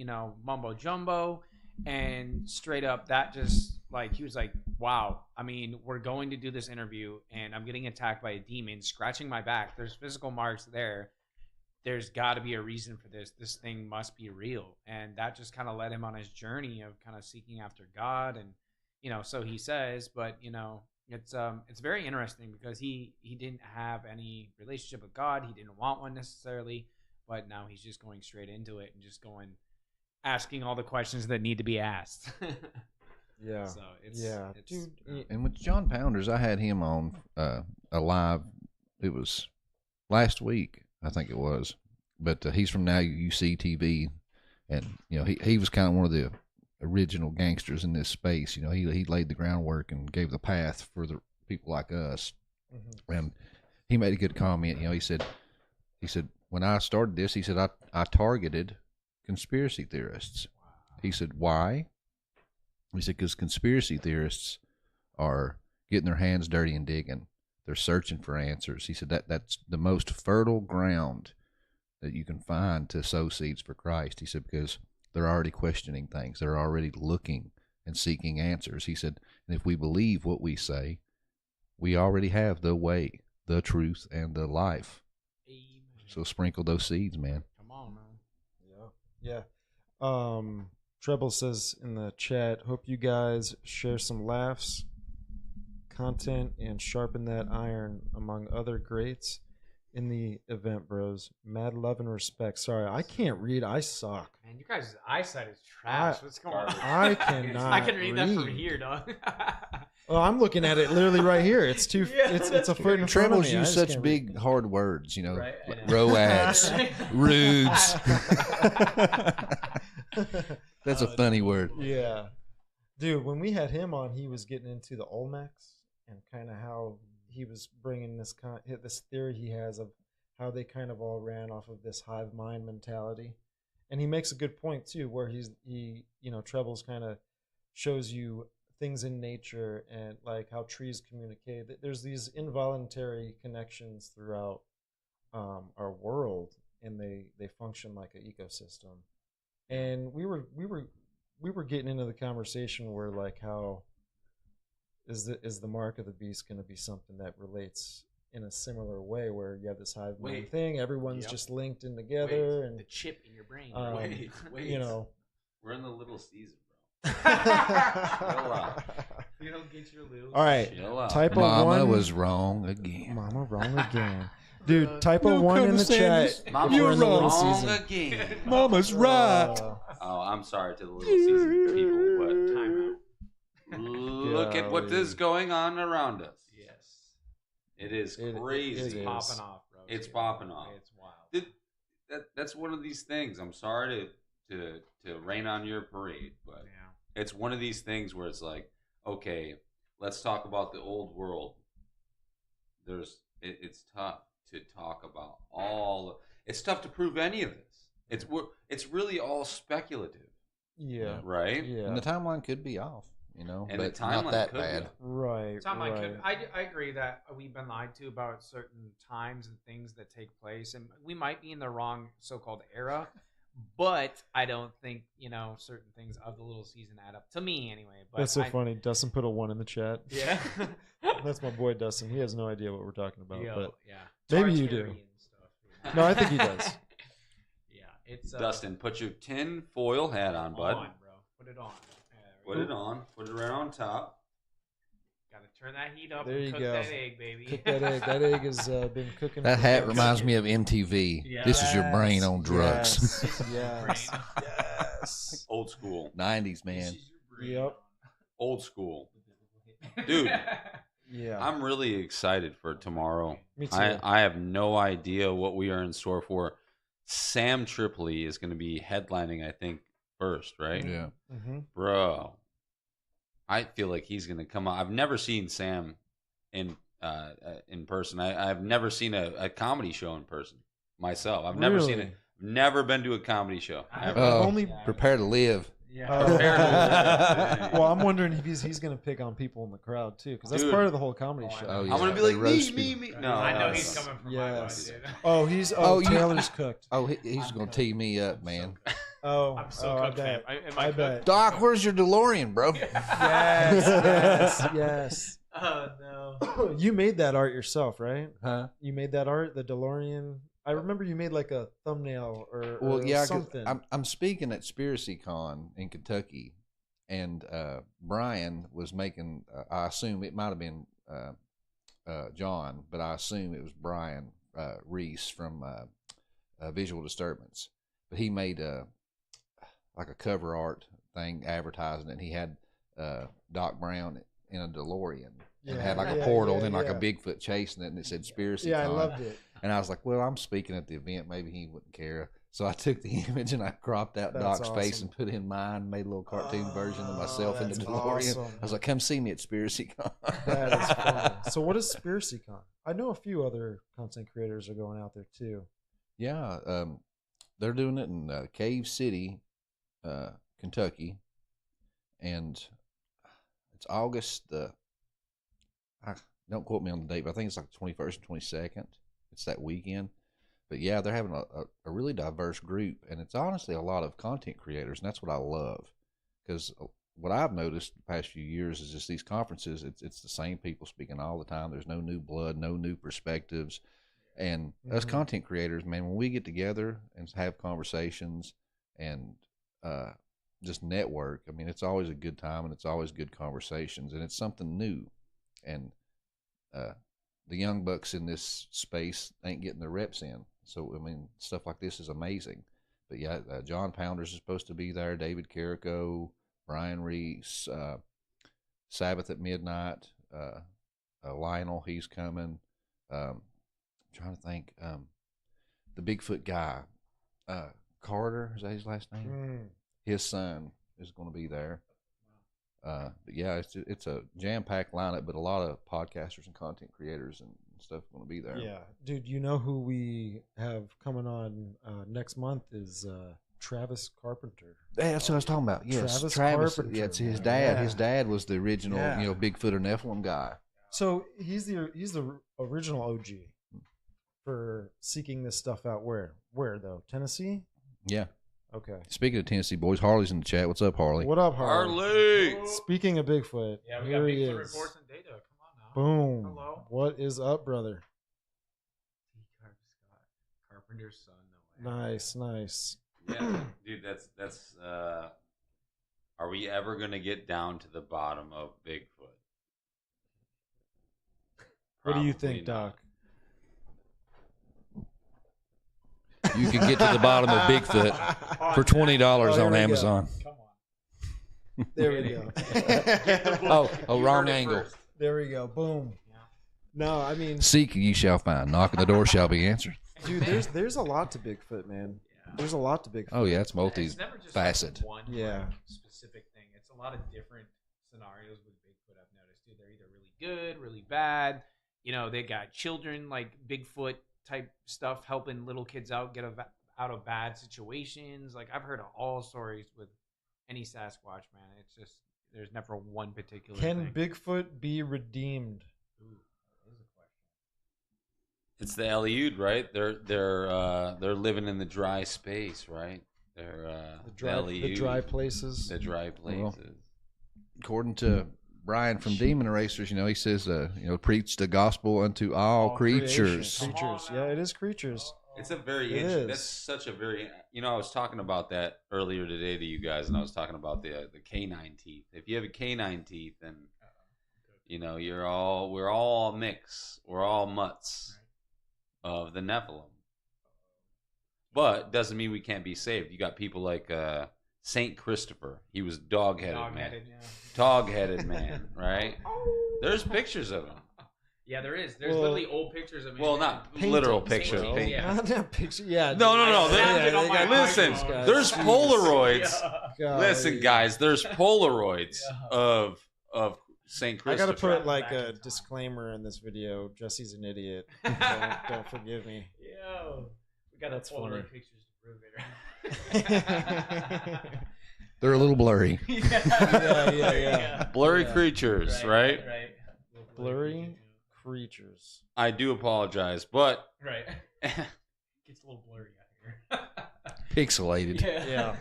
mumbo jumbo? And straight up, that just he was like, wow. I mean, we're going to do this interview, and I'm getting attacked by a demon, scratching my back. There's physical marks there. There's got to be a reason for this. This thing must be real. And that just kind of led him on his journey of kind of seeking after God. And, so he says, but, it's very interesting because he didn't have any relationship with God. He didn't want one necessarily, but now he's just going straight into it and just asking all the questions that need to be asked. Yeah. So it's dude. And with John Pounders, I had him on live. It was last week, I think it was. But he's from Now You See TV, and he was kind of one of the original gangsters in this space. He laid the groundwork and gave the path for the people like us. Mm-hmm. And he made a good comment. He said when I started this, he said I targeted conspiracy theorists. He said why? He said because conspiracy theorists are getting their hands dirty and digging. They're searching for answers. He said that's the most fertile ground that you can find to sow seeds for Christ. He said because they're already questioning things. They're already looking and seeking answers. He said, and if we believe what we say, we already have the way, the truth, and the life. Amen. So sprinkle those seeds, man. Come on, man. Yeah. Treble says in the chat, hope you guys share some laughs, content, and sharpen that iron among other greats in the event, bros. Mad love and respect. Sorry, I can't read. I suck. Man, you guys' eyesight is trash. What's going on? I cannot I can read that from read. here, dog. Well, I'm looking at it literally right here. It's too. Yeah, it's that's a foot in front of Trebles me. I use just such can't big, hard words, Right, I like know. roads, rudes. That's a Oh, funny word. read. Yeah, dude. When we had him on, he was getting into the Olmecs and kind of how he was bringing this theory he has of how they kind of all ran off of this hive mind mentality, and he makes a good point too, where he Trebles kind of shows you things in nature and like how trees communicate. There's these involuntary connections throughout our world, and they function like an ecosystem. And we were getting into the conversation where like how is the mark of the beast going to be something that relates in a similar way, where you have this hive mind thing, everyone's just linked in together, and the chip in your brain. Wait. We're in the little season, bro. Chill out. You don't get your little. All right, Chill out. typo Mama one was wrong again. Mama wrong again. Dude, typo one in the chat. Mama You're was in the little wrong season. again. Mama's right. Oh, I'm sorry to the little season people, but Time out. look at what is going on around us. Yes. It is It crazy. is. Popping off, bro. It's popping off. It's wild. That's one of these things. I'm sorry to rain on your parade, but it's one of these things where it's like, okay, let's talk about the old world. It's tough to talk about it's tough to prove any of this. It's really all speculative. Yeah. Right? Yeah. And the timeline could be off, And but the timeline not that could be bad. off. Right. I agree that we've been lied to about certain times and things that take place, and we might be in the wrong so-called era, but I don't think certain things of the little season add up to me anyway. But That's so funny. Dustin put a 1 in the chat. Yeah, That's my boy Dustin. He has no idea what we're talking about, but yeah. maybe you do. Tartarian stuff, No, I think he does. Yeah, it's Dustin, put your tin foil hat on, bud. bro. Put it on. Put it on. Put it right on top. Gotta turn that heat up There and you cook go. that egg, baby. Cook that egg. That egg has been cooking. That for hat days. reminds me of MTV. Yeah. This is your brain on drugs. Yes. Yes. Old school. 90s, man. Yep. Old school. Dude, Yeah. I'm really excited for tomorrow. Me too. I have no idea what we are in store for. Sam Tripoli is going to be headlining, I think, first, right? Yeah. Mm-hmm. Bro, I feel like he's going to come out. I've never seen Sam in person. I've never seen a comedy show in person myself. I've never seen it. Never been to a comedy show. Ever. only Prepare to live. Yeah. Well, I'm wondering if he's going to pick on people in the crowd too, because that's Dude. part of the whole comedy show. Oh, I'm yeah. going to be They like, roast me. people. No, I know no, he's no. coming from Yes. my way, dude. Oh, you- Taylor's cooked. Oh, he's going to tee me up, man. Oh, I'm so I cooked, bet. fam. Am I cooked? bet. Doc, where's your DeLorean, bro? Yes, yes. Oh no. Yes. You made that art yourself, right? Huh? You made that art, the DeLorean. I remember you made like a thumbnail or Yeah, 'cause something. I'm speaking at Spiracy Con in Kentucky, and Brian was making. I assume it might have been John, but I assume it was Brian Reese from Visual Disturbance. But he made like a cover art thing advertising it. And he had Doc Brown in a DeLorean. And it had like a portal and like a Bigfoot chasing it, and it said Spiracy Con. Yeah, I loved it. And I was like, well, I'm speaking at the event. Maybe he wouldn't care. So I took the image and I cropped out That's Doc's face awesome. and put in mine, made a little cartoon version of myself in the that's DeLorean. awesome. I was like, come see me at Spiracy Con. That is funny. So what is Spiracy Con? I know a few other content creators are going out there too. Yeah, they're doing it in Cave City, Kentucky. And it's August don't quote me on the date, but I think it's like the 21st and 22nd. It's that weekend. But yeah, they're having a really diverse group, and it's honestly a lot of content creators, and that's what I love. Because what I've noticed the past few years is just these conferences, it's the same people speaking all the time. There's no new blood, no new perspectives. And us content creators, man, when we get together and have conversations and just network, I mean, it's always a good time, and it's always good conversations, and it's something new. And the young bucks in this space ain't getting their reps in. So, I mean, stuff like this is amazing. But yeah, John Pounders is supposed to be there, David Carico, Brian Reese, Sabbath at Midnight, Lionel, he's coming. I'm trying to think, the Bigfoot guy, Carter, is that his last name? His son is going to be there. But yeah, it's a jam packed lineup, but a lot of podcasters and content creators and stuff going to be there. Yeah, dude. You know who we have coming on next month is Travis Carpenter. Yeah, that's what I was talking about. Yes, Travis Yeah, Carpenter, it's his man. dad. Yeah. His dad was the original, Yeah. Bigfoot or Nephilim guy. So he's the original OG for seeking this stuff out. Where though? Tennessee. Yeah. Okay. Speaking of Tennessee boys, Harley's in the chat. What's up, Harley? What up, Harley? Harley. Speaking of Bigfoot, Yeah, we here got he Bigfoot is. reports and data. Come on now. Boom. Hello. What is up, brother? Carpenter's son. No way. Nice. Yeah, dude, that's. Are we ever gonna get down to the bottom of Bigfoot? What do you Probably think, not. Doc? You can get to the bottom of Bigfoot for $20 Oh, here on we go. Amazon. Come on. There we go. Oh, wrong angle. There we go. Boom. Yeah. No, I mean, Seek, ye shall find. Knock, and the door shall be answered. dude, there's a lot to Bigfoot, man. Yeah. There's a lot to Bigfoot. Oh yeah, it's It's never just multi-facet. one Yeah. specific thing. It's a lot of different scenarios with Bigfoot. I've noticed, dude. They're either really good, really bad. They got children like Bigfoot type stuff, helping little kids out out of bad situations. Like I've heard of all stories with any Sasquatch, man. It's just there's never one particular. Can thing. Bigfoot be redeemed? Ooh, that is a question. It's the Eliud, right? They're living in the dry space, right? They're The dry places. The dry places. According to Brian from Demon Erasers, he says, preach the gospel unto all creatures. Creatures. Yeah, it is creatures. It's a very It interesting. is. That's such a very. I was talking about that earlier today to you guys, and I was talking about the canine teeth. If you have a canine teeth, then we're all a mix. We're all mutts of the Nephilim. But doesn't mean we can't be saved. You got people like Saint Christopher. He was dog-headed man. Dog-headed, yeah. Dog-headed man, right? There's pictures of him. Yeah, there is. There's Well- literally old pictures of him. Well, not Painted, literal Saint pictures. Christopher, paint- yeah. Not picture. Yeah. No. I found it on my Listen, iPhone. there's Jeez. Polaroids. Yeah. Listen, guys, there's Polaroids Yeah. of Saint I Christopher. gotta put like Back in a time. disclaimer in this video. Jesse's an idiot. Don't forgive me. Yo, we got That's a Polaroid funny. pictures to prove it. They're a little blurry. Yeah. Blurry Yeah. creatures, right? Right. Blurry creatures. I do apologize, but Right. Gets a little blurry out here. Pixelated. Yeah.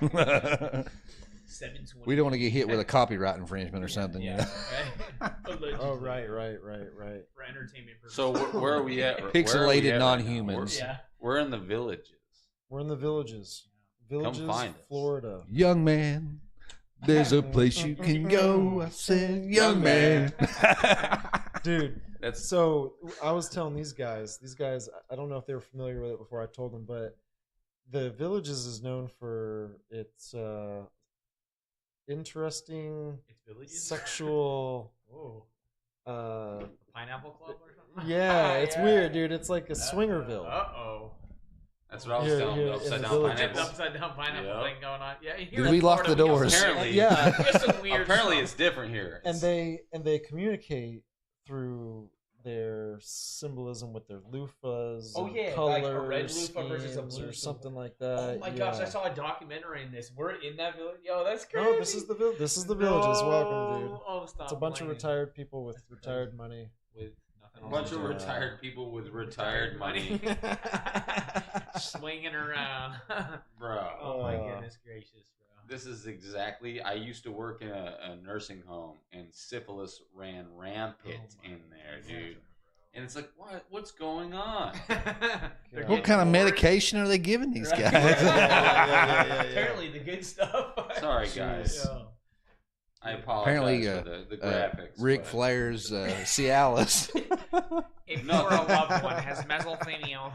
720. We don't want to get hit with a copyright infringement or something. Yeah. Right? Oh, right. For entertainment purposes. so where are we at? Pixelated non-humans. Yeah. We're in the villages. We're in the villages. Villages, find us. Florida. Young man, there's a place you can go. I said, young man. Dude, That's so I was telling these guys, I don't know if they were familiar with it before I told them, but the Villages is known for its interesting It's villages. sexual. Oh. Uh, Pineapple Club or something? yeah, it's Yeah. weird, dude. It's like a Swingerville. Uh-oh. that's what I was Here- telling here you. in Upside the down villages. It's pineapples. upside down pineapple Yep. thing going on. Yeah, here Did in we lock Florida, the got doors? Apparently, Yeah. some- There's some weird apparently stuff. it's different here. and they communicate through their symbolism with their loofahs. Oh, and yeah, color like a red loofah versus a schemes blue or loofah. something like that. Oh my gosh, I yeah. saw a documentary in this. We're in that village. Yo, that's crazy. No, this is the Villages. Welcome, dude. Oh, stop. It's a bunch of playing. retared people with That's retired crazy. money. With nothing a else bunch to of do. retired people with retired money, Swinging around. bro. Oh my goodness gracious, bro. This is exactly. I used to work in a nursing home, and syphilis ran rampant Oh my in there, goodness, dude. bro. And it's like, what's going on? They're What getting kind of bored. medication are they giving these Right. guys? Yeah. Apparently the good stuff. Sorry, guys. Yo. I apologize Apparently, for the graphics. Ric but- Flair's Cialis. If No. you're a loved one has mesothelioma.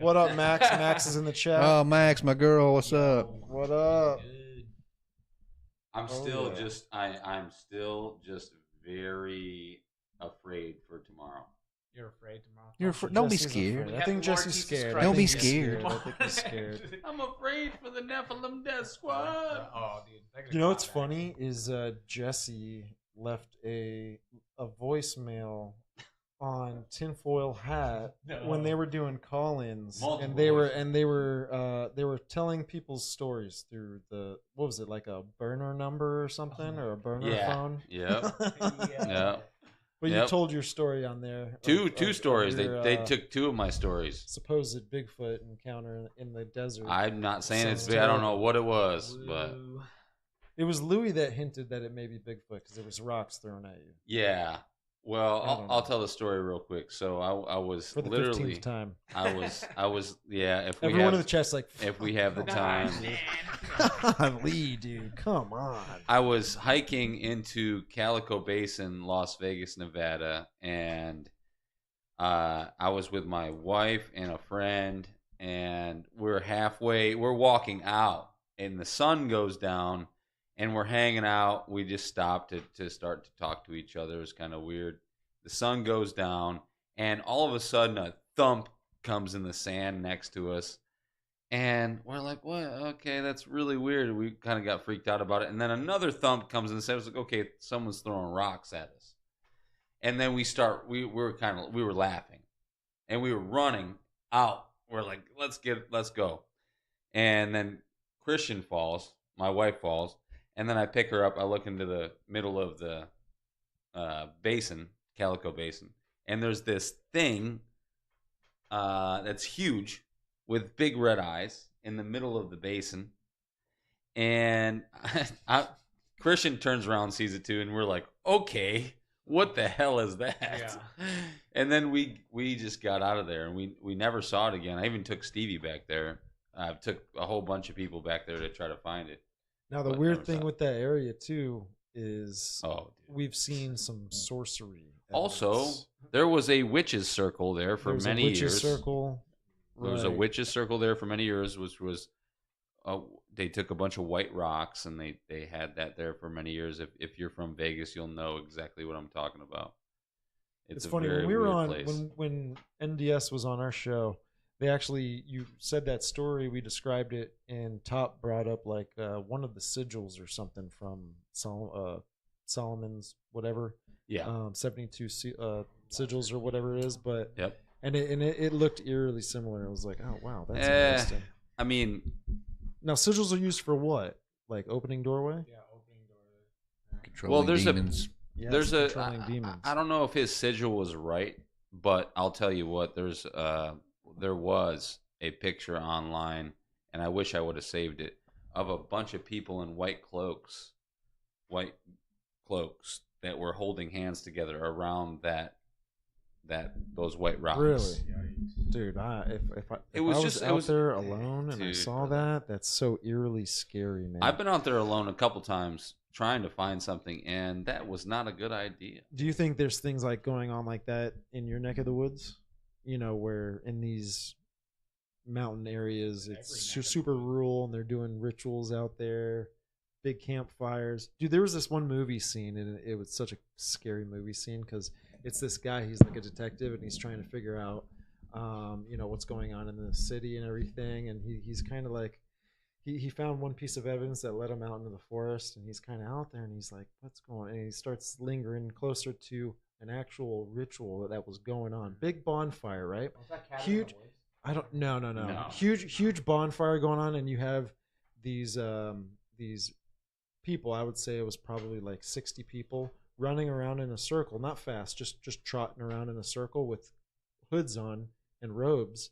What up, Max? Max is in the chat. Oh, Max, my girl, what's up? What up? Dude. I'm Oh, still yeah. I'm still just very afraid for tomorrow. You're afraid tomorrow. Don't be Jesse's scared. afraid. We I have think Lord Jesse's Jesus scared. Christ. Don't be I think he's scared. I think he's scared. I'm afraid for the Nephilim Death Squad. Oh, dude. they're gonna You know come what's back. funny is Jesse left a voicemail on Tinfoil Hat when they were doing call-ins, Multiple and they voices. were telling people's stories through the, what was it, like a burner number or something, or a burner phone? Yep. Yep. Well, you Yep. told your story on there. Two of stories. your, They took two of my stories. supposed Bigfoot encounter in the desert. I'm not saying it's Sounds big. I don't know terrible. what it was, but It was Louis that hinted that it may be Bigfoot because there was rocks thrown at you yeah. Well, I don't I'll know. tell the story real quick. So I was for the literally 15th time. I was yeah. If we Everyone in the have chat's like, if we have the time. Lee, dude, come on. I was hiking into Calico Basin, Las Vegas, Nevada, and I was with my wife and a friend, and we're walking out, and the sun goes down, and we're hanging out. We just stopped to start to talk to each other. It was kind of weird. The sun goes down, and all of a sudden a thump comes in the sand next to us. And we're like, what? Okay, that's really weird. We kind of got freaked out about it. And then another thump comes in the sand. I was like, okay, someone's throwing rocks at us. And then we were laughing. And we were running out. We're like, let's go. And then Christian falls. My wife falls. And then I pick her up. I look into the middle of the basin, Calico Basin. And there's this thing that's huge with big red eyes in the middle of the basin. And Christian turns around, sees it too, and we're like, okay, what the hell is that? Yeah. And then we just got out of there, and we never saw it again. I even took Stevie back there. I took a whole bunch of people back there to try to find it. Now, the But weird never thing saw it. with that area, too, is Oh, dude. we've seen some sorcery. Also, evidence. there was a witches' circle there for There's many a witches years. circle. There was a Right. witches' circle there for many years, which was they took a bunch of white rocks and they had that there for many years. If you're from Vegas, you'll know exactly what I'm talking about. It's a funny, very when we were weird on, place. when NDS was on our show, they actually, you said that story, we described it, and Top brought up like one of the sigils or something from Solomon's whatever, Yeah. 72 sigils or whatever it is, but Yep. and it looked eerily similar. I was like, oh wow, that's Eh, interesting. I mean, Now, sigils are used for what? Like opening doorway? Yeah, opening door. Controlling there's demons. Yeah, there's it's a controlling demons. I don't know if his sigil was right, but I'll tell you what, there was a picture online, and I wish I would have saved it, of a bunch of people in white cloaks that were holding hands together around those white rocks. Really, dude. If I was out there alone and I Dude, saw brother. that's so eerily scary, man. I've been out there alone a couple times trying to find something, and that was not a good idea. Do you think there's things like going on like that in your neck of the woods? You know, where in these mountain areas it's super rural and they're doing rituals out there, big campfires. Dude, there was this one movie scene, and it was such a scary movie scene because it's this guy, he's like a detective, and he's trying to figure out what's going on in the city and everything, and he's kind of like he found one piece of evidence that led him out into the forest, and he's kind of out there, and he's like, what's going on? And he starts lingering closer to an actual ritual that was going on. Big bonfire, right? Huge. I don't. No. No. Huge bonfire going on, and you have these people. I would say it was probably like 60 people running around in a circle, not fast, just trotting around in a circle with hoods on and robes.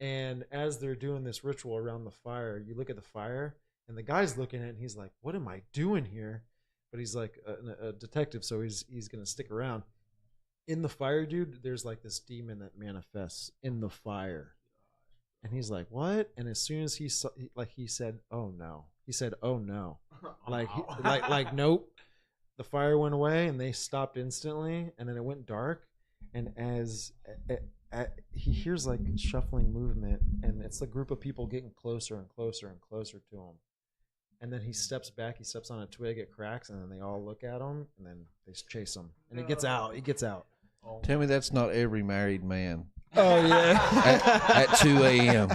And as they're doing this ritual around the fire, you look at the fire, and the guy's looking at it, and he's like, "What am I doing here?" But he's like a detective, so he's gonna stick around. In the fire, dude, there's like this demon that manifests in the fire, and he's like, "What?" And as soon as he said, "Oh no," he said, "Oh no," like nope. The fire went away, and they stopped instantly, and then it went dark. And as he hears like shuffling movement, and it's a group of people getting closer and closer and closer to him. And then he steps back, he steps on a twig, it cracks, and then they all look at him, and then they chase him. And he gets out. Tell me that's not every married man Oh yeah. at 2 a.m.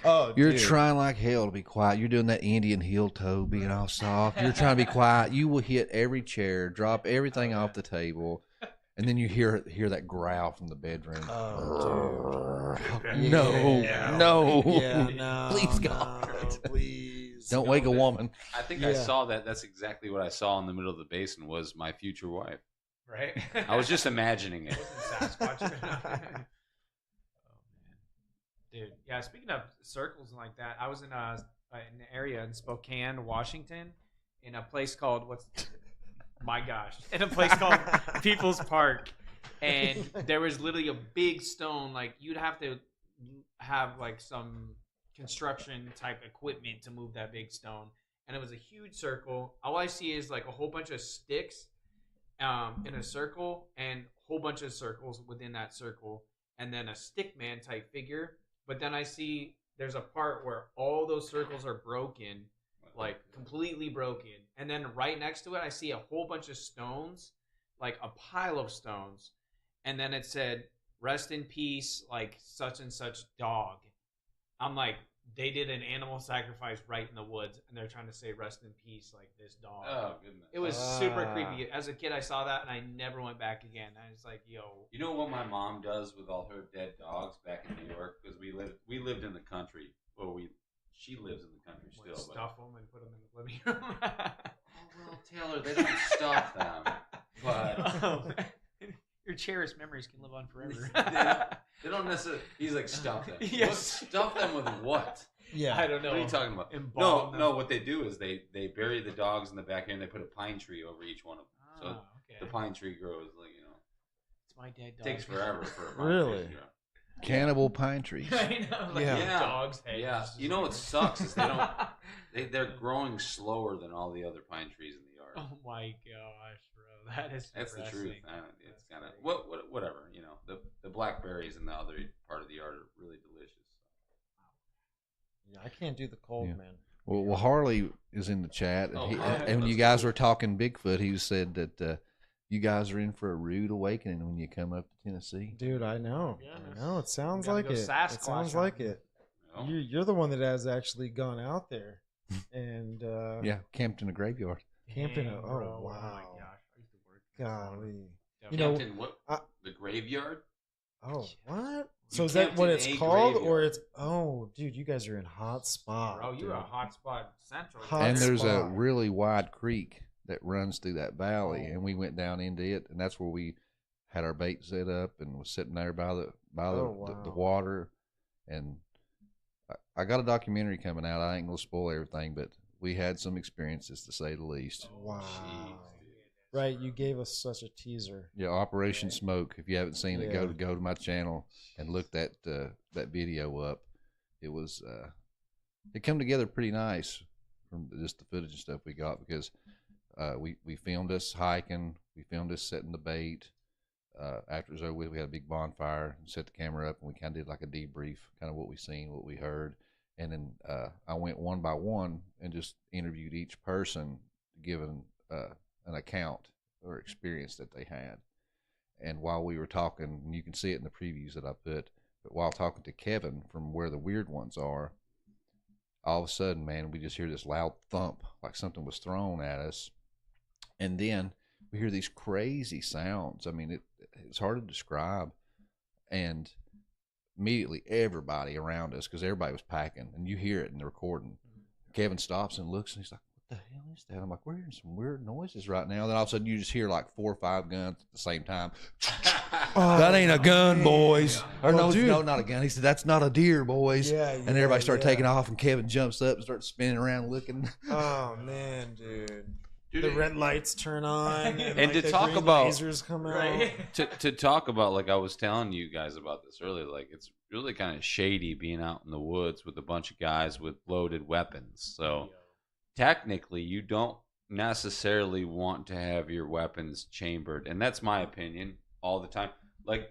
Oh, You're dude. trying like hell to be quiet. You're doing that Indian heel toe, being all soft. You're trying to be quiet. You will hit every chair, drop everything off the table, and then you hear that growl from the bedroom. Oh, No, Yeah. no, Yeah, no, please no, God, please. don't wake a woman. I think Yeah. I saw that. That's exactly what I saw in the middle of the basin was my future wife. Right? I was just imagining it. Wasn't Sasquatch. Oh man, dude. Yeah. Speaking of circles and like that, I was in an area in Spokane, Washington, in a place called my gosh, in a place called People's Park, and there was literally a big stone. Like you'd have to have like some construction type equipment to move that big stone, and it was a huge circle. All I see is like a whole bunch of sticks in a circle and a whole bunch of circles within that circle, and then a stick man type figure. But then I see there's a part where all those circles are broken, like completely broken, and then right next to it I see a whole bunch of stones, like a pile of stones, and then it said rest in peace, like such and such dog. I'm like, they did an animal sacrifice right in the woods, and they're trying to say rest in peace, like this dog. Oh goodness! It was super creepy. As a kid, I saw that, and I never went back again. I was like, yo. You know what my mom does with all her dead dogs back in New York? Because we lived in the country. Well, she lives in the country still. Stuff them and put them in the living room. Well, Taylor, they don't stuff them, but your cherished memories can live on forever. they don't necessarily. He's like stuff them. Yes. What, stuff them with what? Yeah. I don't know. What are you talking about? Embalm them. No. What they do is they bury the dogs in the back here and they put a pine tree over each one of them. So Okay. the pine tree grows like It's my dead dog. takes forever for a pine Really? tree to grow. Cannibal pine trees. I know. Like Yeah. Dog's head. Yeah. You know what sucks is they're growing slower than all the other pine trees in the yard. Oh my gosh, bro. That is That's the depressing. truth. It's That's kind of crazy. whatever. You know, the blackberries in the other part of the yard are really delicious. Yeah, I can't do the cold, Yeah. man. Well, Harley is in the chat, and, Oh, he, Harley, and when let's you guys go. were talking Bigfoot, he said that you guys are in for a rude awakening when you come up to Tennessee. Dude, I know. Yeah. I know. It sounds gotta like go it. It Sasquatch sounds on like it. it. You know? You're the one that has actually gone out there and Yeah, camped in a graveyard. camping. Dang, Oh, bro. wow. Oh my gosh. I used to work in this farm. golly. Definitely. You know, Camped in what? I- The graveyard? Oh, what? You So is that camped what in it's a called, or graveyard. it's? Oh, dude, you guys are in hot spot. Bro, you're dude. a hotspot central. Hot And there's a spot. really wide creek that runs through that valley, Oh. and we went down into it, and that's where we had our bait set up and was sitting there by the Oh, the wow. water. And I got a documentary coming out. I ain't gonna spoil everything, but we had some experiences to say the least. Wow. Jeez, dude. Right, you gave us such a teaser. Yeah, Operation Smoke. If you haven't seen it, Yeah. go to my channel and look that video up. It was it come together pretty nice from just the footage and stuff we got, because we filmed us hiking, we filmed us setting the bait. After it was over with, we had a big bonfire and set the camera up, and we kind of did like a debrief, kind of what we seen, what we heard, and then I went one by one and just interviewed each person, giving an account or experience that they had. And while we were talking, and you can see it in the previews that I put, but while talking to Kevin from where the weird ones are, all of a sudden, man, we just hear this loud thump, like something was thrown at us. And then we hear these crazy sounds. I mean, it's hard to describe. And immediately everybody around us, because everybody was packing, and you hear it in the recording. Kevin stops and looks, and he's like, "What the hell is that?" I'm like, "We're hearing some weird noises right now." Then all of a sudden, you just hear like 4 or 5 guns at the same time. That ain't a gun, boys. Or Well, no, dude. no, not a gun. He said, "That's not a deer, boys." Yeah, And everybody started yeah. taking off, and Kevin jumps up and starts spinning around looking. Oh man, dude. Dude, The red lights turn on, and, And like, to the talk green about- lasers come out. Right? to talk about, like I was telling you guys about this earlier, like it's really kind of shady being out in the woods with a bunch of guys with loaded weapons. So technically, you don't necessarily want to have your weapons chambered, and that's my opinion all the time. Like,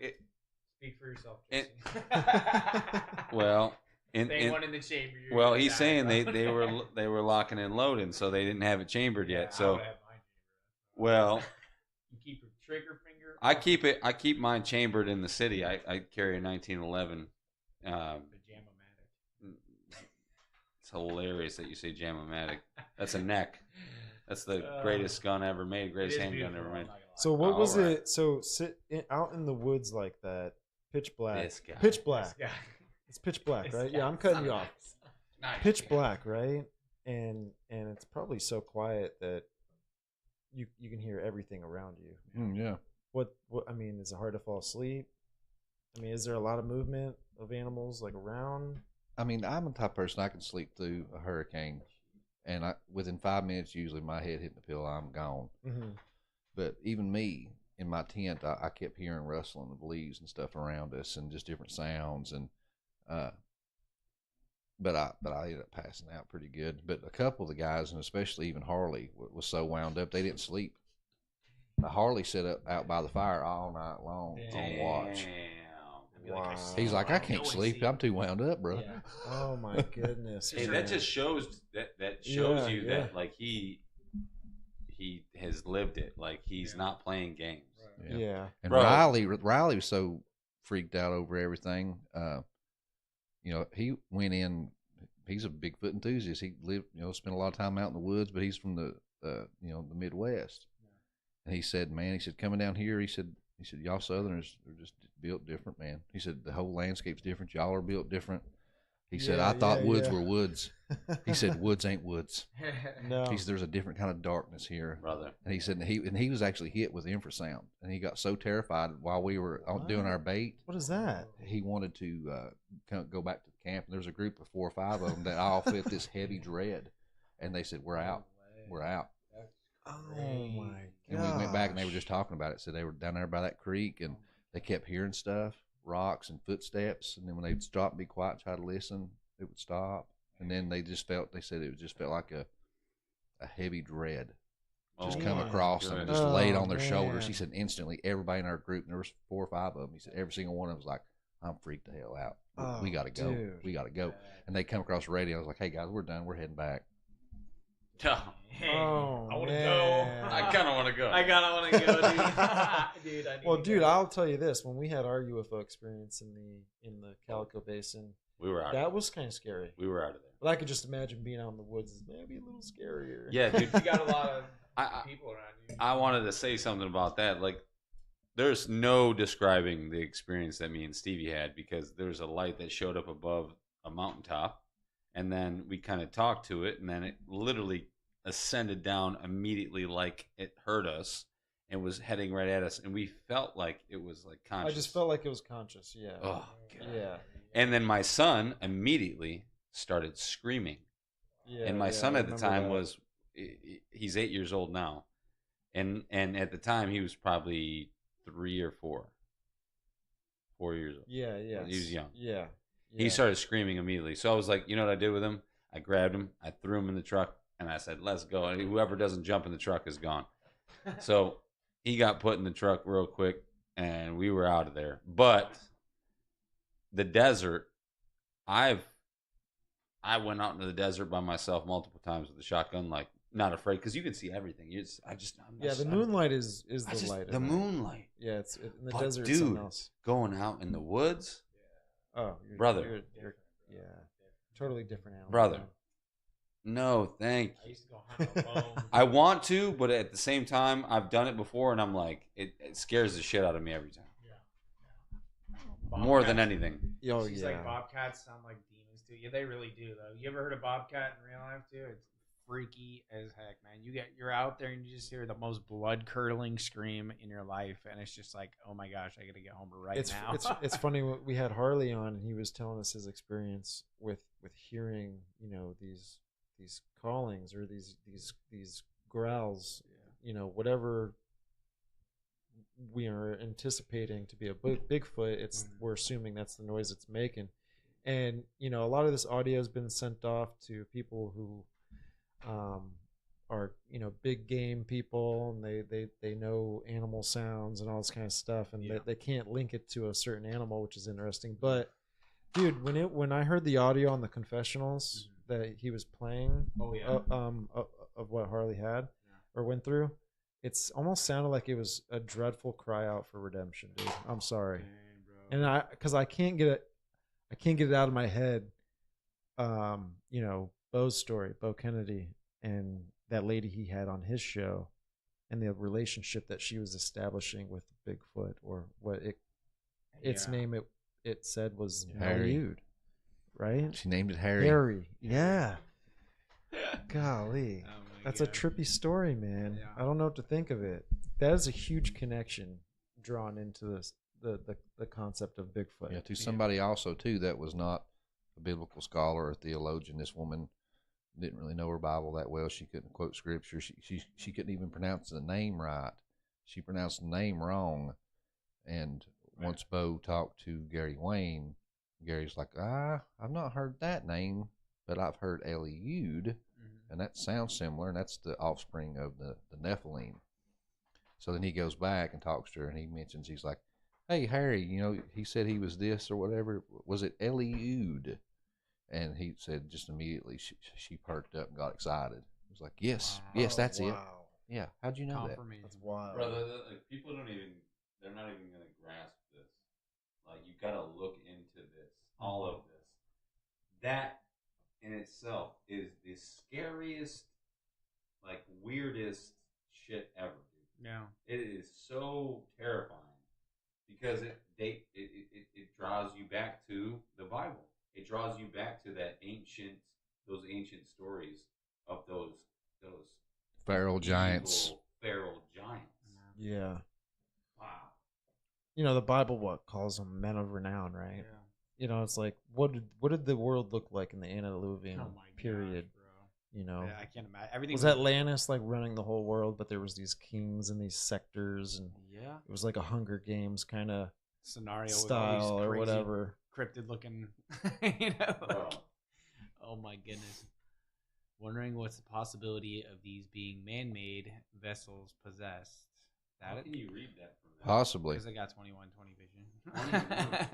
Speak for yourself, It- Jesse. well, Stay one in the chamber. you're well, gonna he's die, saying bro. they were locking and loading, so they didn't have it chambered Yeah, yet. I So, would have mine chambered. well, You keep your trigger finger. I keep mine chambered in the city. I carry a 1911. Pajama-matic. It's hilarious that you say Jam-O-Matic. That's a neck. That's the greatest gun ever made, greatest handgun ever made. So what was Alright. it? So out in the woods like that, pitch black. This guy. Pitch black. This guy. It's pitch black, This right? guy. Yeah, I'm cutting you off. Nice. Pitch black, right? And it's probably so quiet that you can hear everything around you. Yeah. What I mean, is it hard to fall asleep? I mean, is there a lot of movement of animals like around? I mean, I'm the type of person I can sleep through a hurricane, and within 5 minutes, usually my head hitting the pillow, I'm gone. Mm-hmm. But even me in my tent, I kept hearing rustling of leaves and stuff around us, and just different sounds. And but I ended up passing out pretty good. But a couple of the guys, and especially even Harley, was so wound up they didn't sleep. Harley sat up out by the fire all night long on watch. Wow. He's like, I can't sleep. I'm too wound up, bro. Yeah. Oh my goodness. Hey, man. that just shows that shows Yeah, you yeah. that like he has lived it. Like he's not playing games. Right. Yeah. And Bro. Riley was so freaked out over everything. He went in. He's a Bigfoot enthusiast. He lived, spent a lot of time out in the woods, but he's from the Midwest. And he said, man, coming down here, he said, y'all Southerners are just built different, man. He said, the whole landscape's different. Y'all are built different. He said, I thought woods were woods. He said, woods ain't woods. No. He said, there's a different kind of darkness here. Brother. And he said, he was actually hit with infrasound. And he got so terrified while we were doing our bait. What is that? He wanted to go back to the camp. And there was a group of 4 or 5 of them that all felt this heavy dread. And they said, we're out. We're out. Oh my god. And we went back and they were just talking about it. So they were down there by that creek and they kept hearing stuff, rocks and footsteps. And then when they'd stop and be quiet and try to listen, it would stop. And then they said it just felt like a heavy dread just come across them and just laid on their shoulders. He said instantly everybody in our group, and there was 4 or 5 of them, he said every single one of them was like, I'm freaked the hell out. We got to go. Dude. We got to go. And they come across the radio. I was like, hey guys, we're done. We're heading back. Oh, I want to man. go. I kind of want to go. I kind of want to go, dude. Dude, I need Well, to dude, go. I'll tell you this: when we had our UFO experience in the Calico Basin, We were out. that was kind of scary. We were out of there. But I could just imagine being out in the woods is maybe a little scarier. Yeah, dude. You got a lot of I people around you. I wanted to say something about that. Like, there's no describing the experience that me and Stevie had because there's a light that showed up above a mountaintop, and then we kind of talked to it, and then it literally ascended down immediately like it heard us and was heading right at us, and we felt like it was like conscious. I just felt like it was conscious. Yeah. Oh, God. Yeah. And then my son immediately started screaming. Yeah. And my yeah, son I at the remember time that. was, he's 8 years old now. And at the time he was probably 3 or 4. 4 years old. Yeah. Yeah. He was young. Yeah. He started screaming immediately. So I was like, you know what I did with him? I grabbed him, I threw him in the truck, and I said, let's go. And whoever doesn't jump in the truck is gone. So he got put in the truck real quick, and we were out of there. But the desert, I went out into the desert by myself multiple times with a shotgun, like not afraid, because you can see everything. The moonlight is the light. The in there. moonlight. Yeah, it's in the But desert. It's something dude, else. going out in the woods, Oh, brother. you're totally different animal. Brother. man. no, thank I you. used to go hunt alone. I want to, but at the same time, I've done it before, and I'm like, it scares the shit out of me every time. More than anything. Oh She's yeah. like bobcats sound like demons too. Yeah, they really do though. You ever heard of bobcat in real life too? It's freaky as heck, man. You're out there and you just hear the most blood curdling scream in your life, and it's just like, oh my gosh, I gotta get home right now. It's funny. We had Harley on, and he was telling us his experience with hearing, these callings or these growls, whatever we are anticipating to be a Bigfoot. We're assuming that's the noise it's making, and a lot of this audio has been sent off to people who are big game people, and they know animal sounds and all this kind of stuff, and they can't link it to a certain animal, which is interesting. But dude, when I heard the audio on the confessionals that he was playing, Oh yeah. of what Harley had or went through, it's almost sounded like it was a dreadful cry out for redemption, dude. I'm sorry. And because I can't get it out of my head. Bo's story, Bo Kennedy, and that lady he had on his show, and the relationship that she was establishing with Bigfoot, or what its name it said was Harry. Eliud, right? She named it Harry. Harry, yeah. Golly, Oh my that's God. a trippy story, man. Yeah. I don't know what to think of it. That is a huge connection drawn into this the concept of Bigfoot. Yeah, to somebody also too that was not a biblical scholar or theologian. This woman didn't really know her Bible that well. She couldn't quote scripture. She couldn't even pronounce the name right. She pronounced the name wrong. And once Bo talked to Gary Wayne, Gary's like, I've not heard that name, but I've heard Eliud, and that sounds similar, and that's the offspring of the Nephilim. So then he goes back and talks to her, and he mentions, he's like, hey, Harry, he said he was this or whatever. Was it Eliud? And he said just immediately she perked up and got excited. He was like, yes, that's it. Yeah, how'd you know that? That's wild. Brother, people they're not even going to grasp this. Like, you got to look into this, all of this. That in itself is the scariest, weirdest shit ever, dude. Yeah. It is so terrifying because it draws you back to the Bible. It draws you back to those ancient stories of those Feral giants. Feral giants. Yeah. Wow. The Bible calls them men of renown, right? Yeah. It's like what did the world look like in the antediluvian period? Gosh, bro. Yeah, I can't imagine. Everything Was Atlantis like running the whole world, but there was these kings and these sectors, and it was like a Hunger Games kind of scenario style with all these or crazy whatever. cryptid looking, Oh my goodness. Wondering what's the possibility of these being man-made vessels possessed. How can you read that from that? Possibly. Because I got 21/20 vision.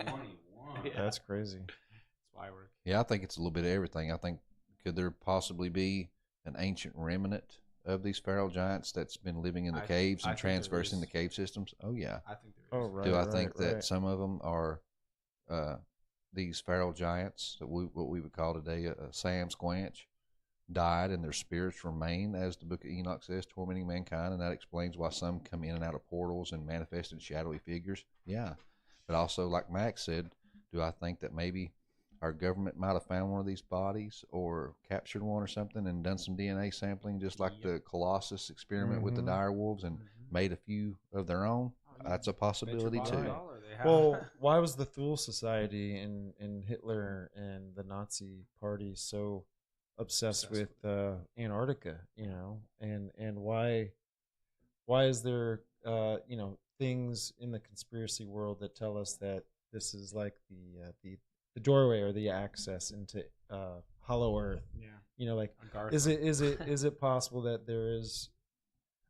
21. Yeah. That's crazy. That's why I work. Yeah, I think it's a little bit of everything. I think, could there possibly be an ancient remnant of these feral giants that's been living in the caves and I think there transversing is. the cave systems? Oh, yeah. I think there is. Oh, right. Do I think that right. some of them are these feral giants, that what we would call today a Sam Squanch, died and their spirits remain, as the book of Enoch says, tormenting mankind, and that explains why some come in and out of portals and manifest in shadowy figures? Yeah. But also, like Max said, do I think that maybe our government might have found one of these bodies or captured one or something and done some DNA sampling, just like the Colossus experiment with the dire wolves, and made a few of their own? That's a possibility too. Well, why was the Thule Society and Hitler and the Nazi Party so obsessed with Antarctica? And why is there things in the conspiracy world that tell us that this is like the doorway or the access into Hollow Earth? Is it possible that there is,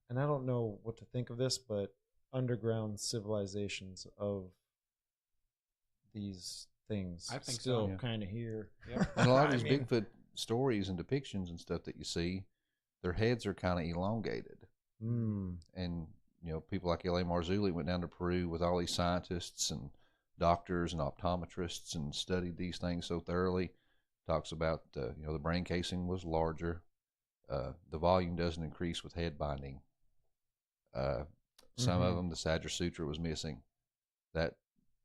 and I don't know what to think of this, but underground civilizations of these things I think still so. kind of here? And a lot of these Bigfoot stories and depictions and stuff that you see, their heads are kind of elongated. And people like L.A. Marzulli went down to Peru with all these scientists and doctors and optometrists and studied these things so thoroughly. Talks about the brain casing was larger. The volume doesn't increase with head binding. Some of them, the Sajra Sutra was missing. That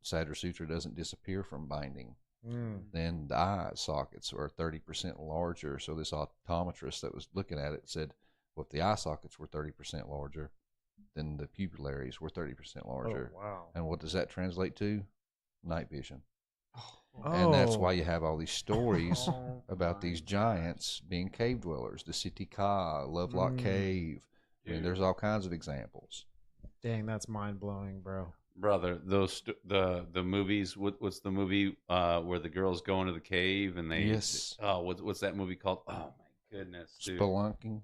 Sajra Sutra doesn't disappear from binding. Then the eye sockets are 30% larger. So this optometrist that was looking at it said, well, if the eye sockets were 30% larger, then the pupillaries were 30% larger. Oh, wow. And what does that translate to? Night vision. And that's why you have all these stories about these giants being cave dwellers. The Siti Ka, Lovelock Cave. I mean, there's all kinds of examples. Dang, that's mind-blowing, bro. Brother, those the movies. What's the movie where the girls go into the cave and they? Yes. Oh, what's that movie called? Oh my goodness, dude. Spelunking.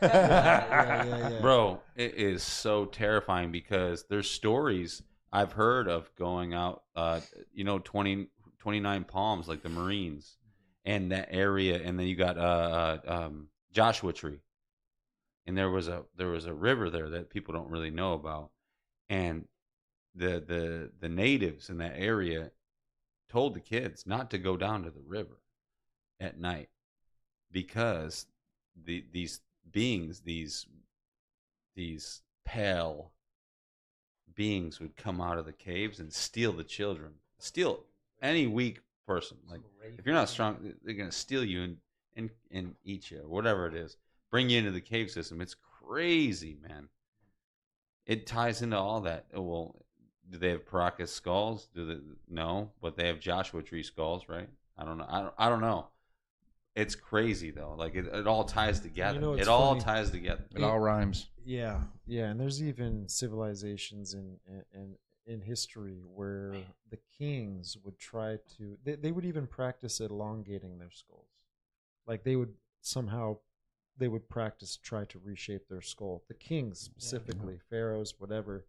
Yeah. Bro, it is so terrifying because there's stories I've heard of going out. 29 Palms, like the Marines, and that area, and then you got Joshua Tree. and there was a river there that people don't really know about, and the natives in that area told the kids not to go down to the river at night because these beings, these pale beings would come out of the caves and steal the children, steal any weak person. Like if you're not strong, they're gonna steal you and eat you or whatever it is. Bring you into the cave system. It's crazy, man. It ties into all that. Well, do they have Paracas skulls? No, but they have Joshua Tree skulls, right? I don't know. I don't know. It's crazy though. Like it all ties together. You know, it it's all funny. ties together. It all rhymes. Yeah, and there's even civilizations in history where the kings would try to. They would even practice elongating their skulls, like they would practice try to reshape their skull. The kings specifically, pharaohs, whatever.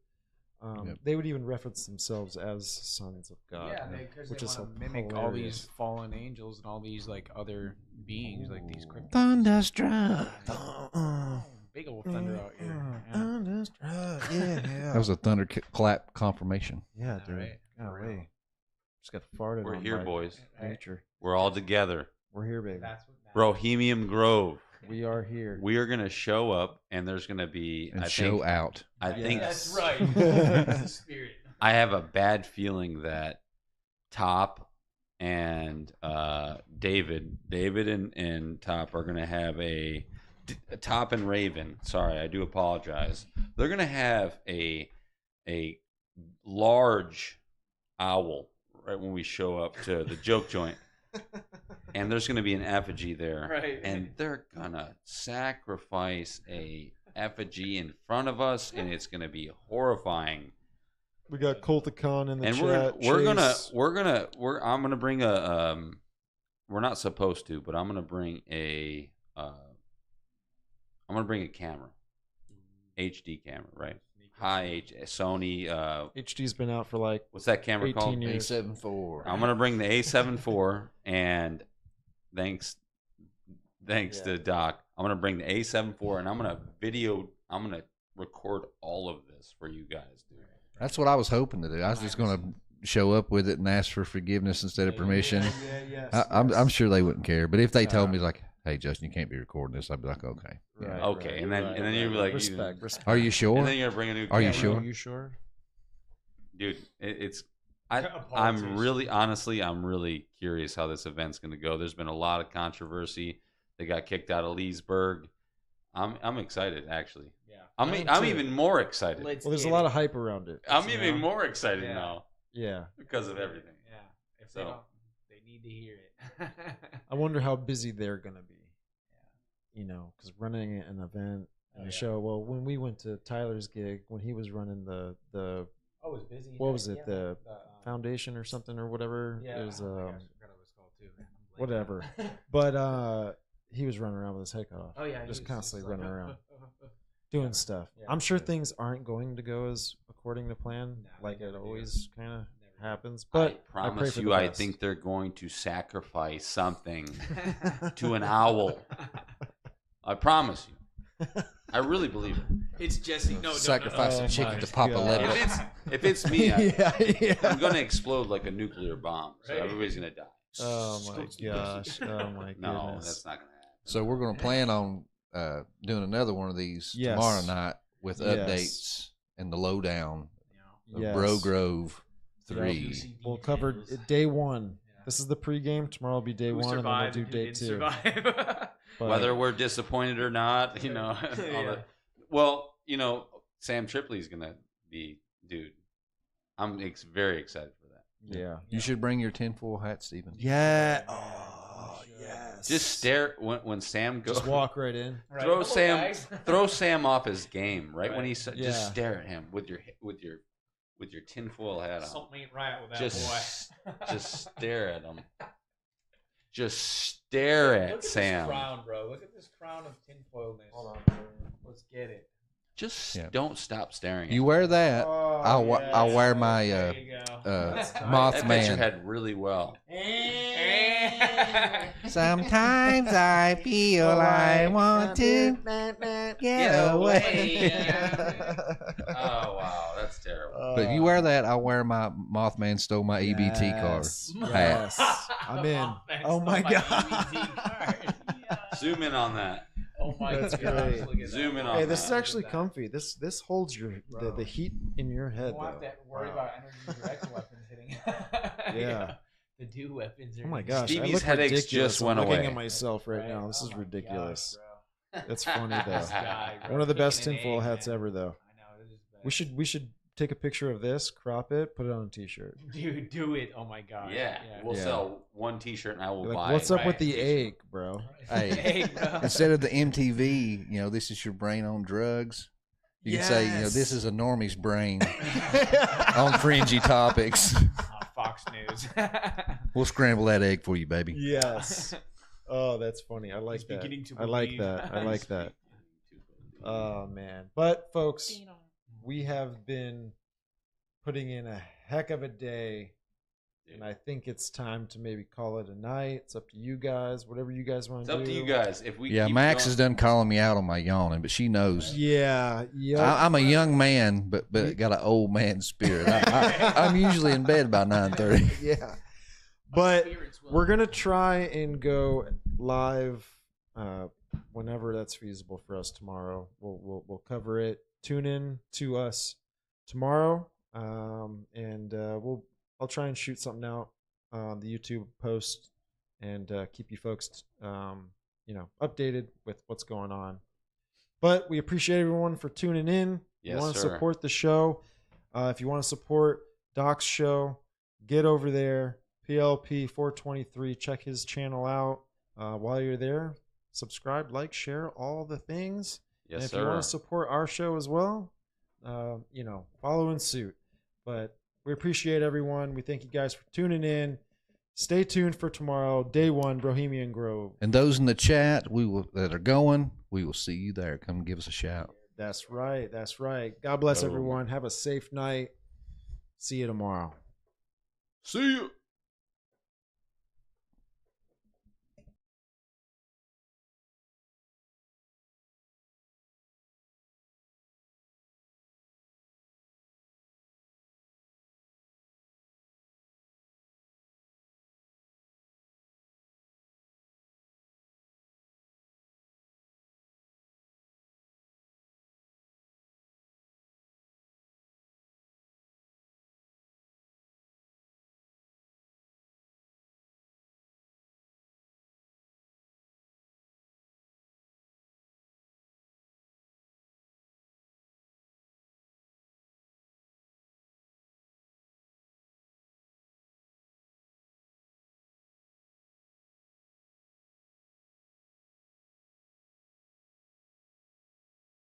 They would even reference themselves as sons of God. Yeah, because which they is want to mimic all hilarious. these fallen angels and all these like other beings, like these cryptids. Thunderstruck. Big old thunder out here. Yeah. Thunderstruck. Yeah. That was a thunderclap confirmation. Yeah, dude. Right. Golly. Just got farted We're on here, by boys. nature. We're all together. We're here, baby. That's what matters. Bohemian Grove. We are here. We are gonna show up, and there's gonna be. And I show think, out. I think That's right. That's the spirit. I have a bad feeling that Top and David and Top are gonna have a Top and Raven. Sorry, I do apologize. They're gonna have a large owl right when we show up to the joke joint. And there's going to be an effigy there. Right. And they're going to sacrifice a effigy in front of us, and it's going to be horrifying. We got Colticon in the And chat. I'm going to bring a we're not supposed to, but I'm going to bring a camera. HD camera, right? High Sony HD's been out for like what's that camera 18 called? years. A74. I'm gonna bring the A7 IV, and thanks to Doc, I'm gonna bring the A7 IV, and I'm gonna record all of this for you guys, dude. That's what I was hoping to do. I was just going to show up with it and ask for forgiveness instead of permission. I'm sure they wouldn't care, but if they told me like, "Hey, Justin, you can't be recording this," I'd be like, "Okay." Right, Okay, right, and then right, you'd be like, respect. Are you sure? And then you're gonna bring a new. Are you camera. sure? Are you sure? Dude? I'm really curious how this event's gonna go. There's been a lot of controversy. They got kicked out of Leesburg. I'm excited actually. Yeah. I'm even more excited. Well, there's a lot of hype around it. I'm even more excited now Yeah. because of everything. Yeah. If So- they don't, they need to hear it. I wonder how busy they're gonna be. You know, because running an event and a show. Well, when we went to Tyler's gig, when he was running the Oh, it was busy. what was it, the foundation or something or whatever. Yeah. It was oh my gosh, I forgot what it was called too. I'm blanking whatever. now. But he was running around with his head cut off. Oh yeah. Just he was constantly like, running around. Doing stuff. Yeah. I'm sure things aren't going to go as according to plan, No, like they it never do. always kind of Never. happens. I But promise for you, the I best. think they're going to sacrifice something to an owl. I promise you. I really believe it. It's Jesse. No, Sacrifice Oh a chicken my to Papa God. Levitt. If it's me, yeah. I'm gonna explode like a nuclear bomb. So Right. everybody's gonna die. Oh my gosh. Oh my goodness. No, that's not gonna happen. So we're going to plan on doing another one of these Yes. tomorrow night with Yes. updates and the lowdown of Yes. Bro Grove Yep. 3. We'll cover day one. This is the pregame. Tomorrow will be day Who one, and then we'll survived do and who day didn't two. survive. But Whether we're disappointed or not, you know. all Yeah. that. Well, you know, Sam Tripley's gonna be, dude. I'm very excited for that. yeah. You should bring your tinfoil hat, Stephen. Yeah. Oh, yes. Just stare when Sam goes. Just walk right in. Right. Throw Hello, Sam, guys. throw Sam off his game, right? When Right. he's Yeah. just stare at him with your tinfoil hat on. Something ain't right with that Just, boy. just stare at him. Just stare Look at at Sam. This crown, bro. Look at this crown of tinfoilness. Hold on. Let's get it. Just Yeah. don't stop staring. You at wear that. Oh, I'll wear my There you go. I bet your Mothman. head really well. Sometimes I feel I want to get away. Oh wow, that's terrible. But if you wear that, I'll wear my Mothman stole my EBT card. Yes. I'm in. Oh my god. Zoom in on that. Oh my That's gosh. great. Look at Zoom that. in on Hey, that. this is actually comfy. This holds the heat in your head. You don't have Though. to worry about energy direct weapons hitting. Yeah. The do weapons are. Oh my gosh. Stevie's I look headaches ridiculous. just I'm went looking away. at myself right Right? now. This Oh is my ridiculous. gosh, bro. That's funny though. This guy, bro, One of the best kicking an tinfoil egg, hats man. ever though. I know. This is bad. We should take a picture of this, crop it, put it on a t-shirt. Dude, do it. Oh my gosh. Yeah, we'll Yeah. sell one T-shirt and I will You're buy. like, what's up with Right. the egg, bro? Hey, Egg, bro. instead of the MTV, this is your brain on drugs. You can say, Yes. this is a normie's brain on fringy topics. Oh, Fox News. We'll scramble that egg for you, baby. Yes. Oh, that's funny. I like He's that. beginning to I like believe. that. I like that. Oh man. But folks, we have been putting in a heck of a day. And I think it's time to maybe call it a night. It's up to you guys. Whatever you guys want It's to do. up to you guys. If we Yeah, keep Max going- is done calling me out on my yawning, but she knows. Yeah. Yeah. I'm a young man, but got an old man spirit. I'm usually in bed by 9:30. Yeah. But we're gonna try and go live whenever that's feasible for us tomorrow. We'll cover it. Tune in to us tomorrow, and I'll try and shoot something out on the YouTube post and keep you folks updated with what's going on. But we appreciate everyone for tuning in. Yes, you want to sir. support the show. If you want to support Doc's show, get over there. PLP 423. Check his channel out. While you're there, subscribe, like, share, all the things. Yes, and if sir. you want to support our show as well, follow in suit. But we appreciate everyone. We thank you guys for tuning in. Stay tuned for tomorrow, day one, Brohemian Grove. And those in the chat that are going, we will see you there. Come give us a shout. That's right. That's right. God bless Boom. everyone. Have a safe night. See you tomorrow. See you.